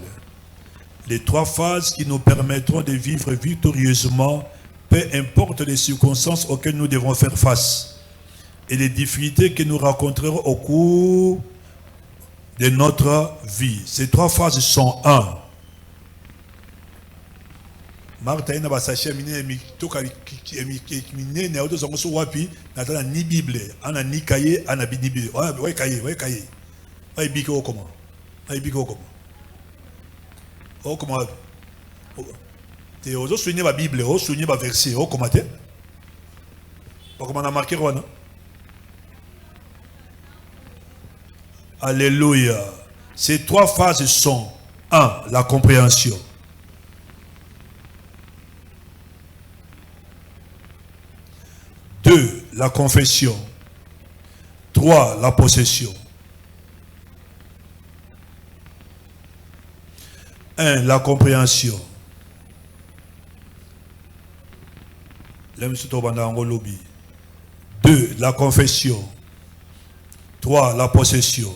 les 3 phases qui nous permettront de vivre victorieusement, peu importe les circonstances auxquelles nous devons faire face et les difficultés que nous rencontrerons au cours de notre vie. Ces 3 phases sont 1. Martha ina basashi mine mi toka mine ne odo zongo so wapi na tala ni Bible ana ni kaye ana bi ni Bible ouais kaye ouais biko okoma okoma te ozo souligner ba Bible o souligner ba verset okoma te okoma na marquer wana. Alléluia. Ces 3 phases sont 1. La compréhension. 2. La confession. 3. La possession. 1. La compréhension. 2. La confession. 3. La possession.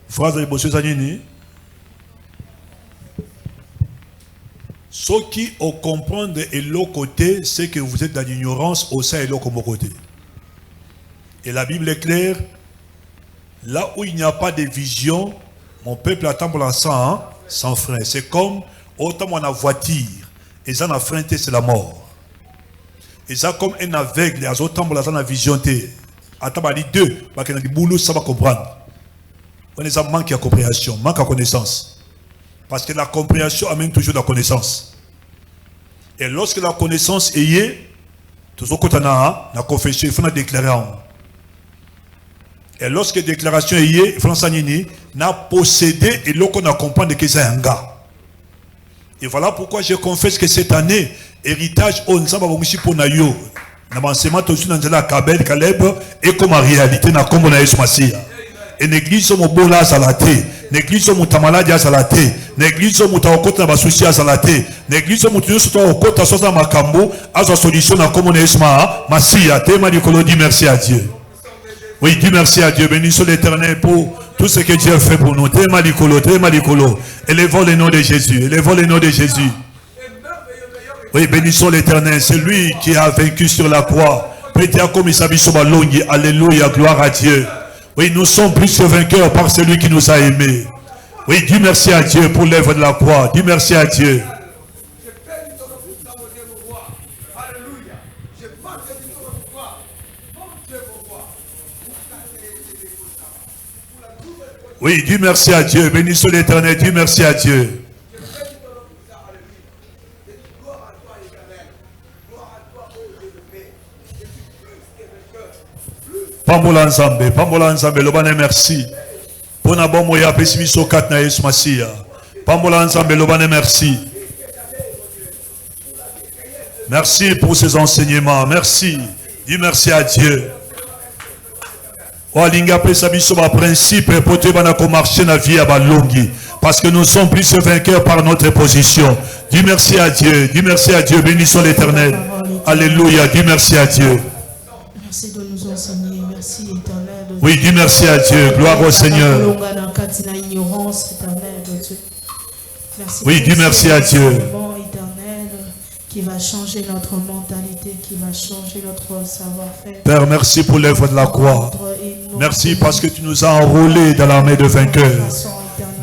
Phrase de Bossé Zanini. Ceux qui ont comprendre et l'autre côté, c'est que vous êtes dans l'ignorance au sein et l'autre côté. Et la Bible est claire. Là où il n'y a pas de vision, mon peuple attend pour l'instant sans frein. C'est comme autant on a voiture et ça n'a frein, c'est la mort. Et ça comme un aveugle, et autant pour la vision. Attends, les deux, parce qu'il y a des boulots, ça va comprendre. On est en manque de compréhension, manque de connaissance. Parce que la compréhension amène toujours la connaissance. Et lorsque la connaissance est liée, tout ce qu'on a, la confession, il faut la déclarer. Et lorsque la déclaration est liée, il faut la posséder et l'on a compris que c'est un gars. Et voilà pourquoi je confesse que cette année, héritage, on s'en va pour Nayo. L'avancement tout dans la Kabel, Caleb, et comme réalité, na comme on a eu et l'église au Mobola à Salaté, l'église au Mutamaladi à Salaté, l'église au Mutaokota na Basusi à Salaté, l'église au Mutaokota à Makambo, à sa solution à comme on a eu Massia, téma du Colo, dit merci à Dieu. Oui, dis merci à Dieu, bénissons l'Éternel pour tout ce que Dieu a fait pour nous. Téma du Colo, élevons le nom de Jésus, élevons le nom de Jésus. Oui, bénissons l'Éternel. C'est lui qui a vaincu sur la croix. Alléluia, gloire à Dieu. Oui, nous sommes plus que vainqueurs par celui qui nous a aimés. Oui, dis merci à Dieu pour l'œuvre de la croix. Dis merci à Dieu. Oui, dis merci à Dieu. Bénissons l'Éternel. Dis merci à Dieu. Pambola Nzambe, lobane merci. Pona bomo ya pesimiso kat na Yesu Masia. Pambola Nzambe, lobane merci. Merci pour ces enseignements. Merci. Dis merci à Dieu. Oalinga pesa biso ba principe pote bana ko marcher na vie ba longi parce que nous sommes plus vainqueurs par notre position. Dis merci à Dieu. Dis merci à Dieu. Bénissons l'Éternel. Alléluia. Dis merci à Dieu. Merci de nous enseigner. Merci éternel. Oui, dis merci à Dieu. Gloire au Seigneur. Oui, dis merci à Dieu. Qui va changer notre mentalité, qui va changer notre savoir-faire. Père, merci pour l'œuvre de la croix. Merci parce que tu nous as enrôlés dans l'armée de vainqueurs.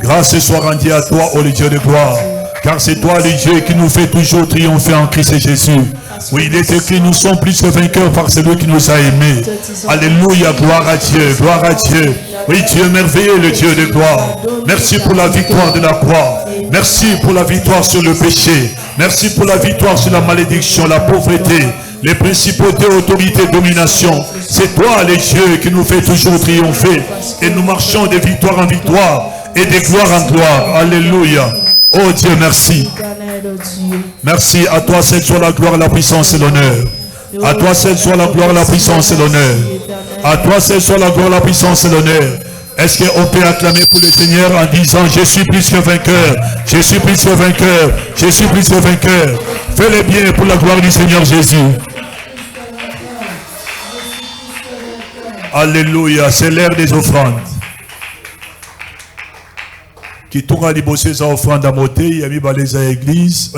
Grâce soit rendue à toi, ô Dieu de gloire. Car c'est toi, le Dieu, qui nous fait toujours triompher en Christ et Jésus. Oui, il est écrit, nous sommes plus que vainqueurs par celui qui nous a aimés. Alléluia, gloire à Dieu, gloire à Dieu. Oui, Dieu merveilleux, le Dieu de gloire. Merci pour la victoire de la croix. Merci pour la victoire sur le péché. Merci pour la victoire sur la malédiction, la pauvreté, les principautés, autorités, domination. C'est toi, les dieux, qui nous fait toujours triompher. Et nous marchons de victoire en victoire et de gloire en gloire. Alléluia. Oh Dieu, merci. Merci. À toi seul soit la gloire, la puissance et l'honneur. À toi seul soit la gloire, la puissance et l'honneur. À toi seul soit la gloire, la puissance et l'honneur. Est-ce qu'on peut acclamer pour le Seigneur en disant, je suis plus que vainqueur, je suis plus que vainqueur, je suis plus que vainqueur. Fais-le bien pour la gloire du Seigneur Jésus. Alléluia, c'est l'heure des offrandes. Qui tourne à l'ibosser sa offrande à moté, il y a mis dans les églises.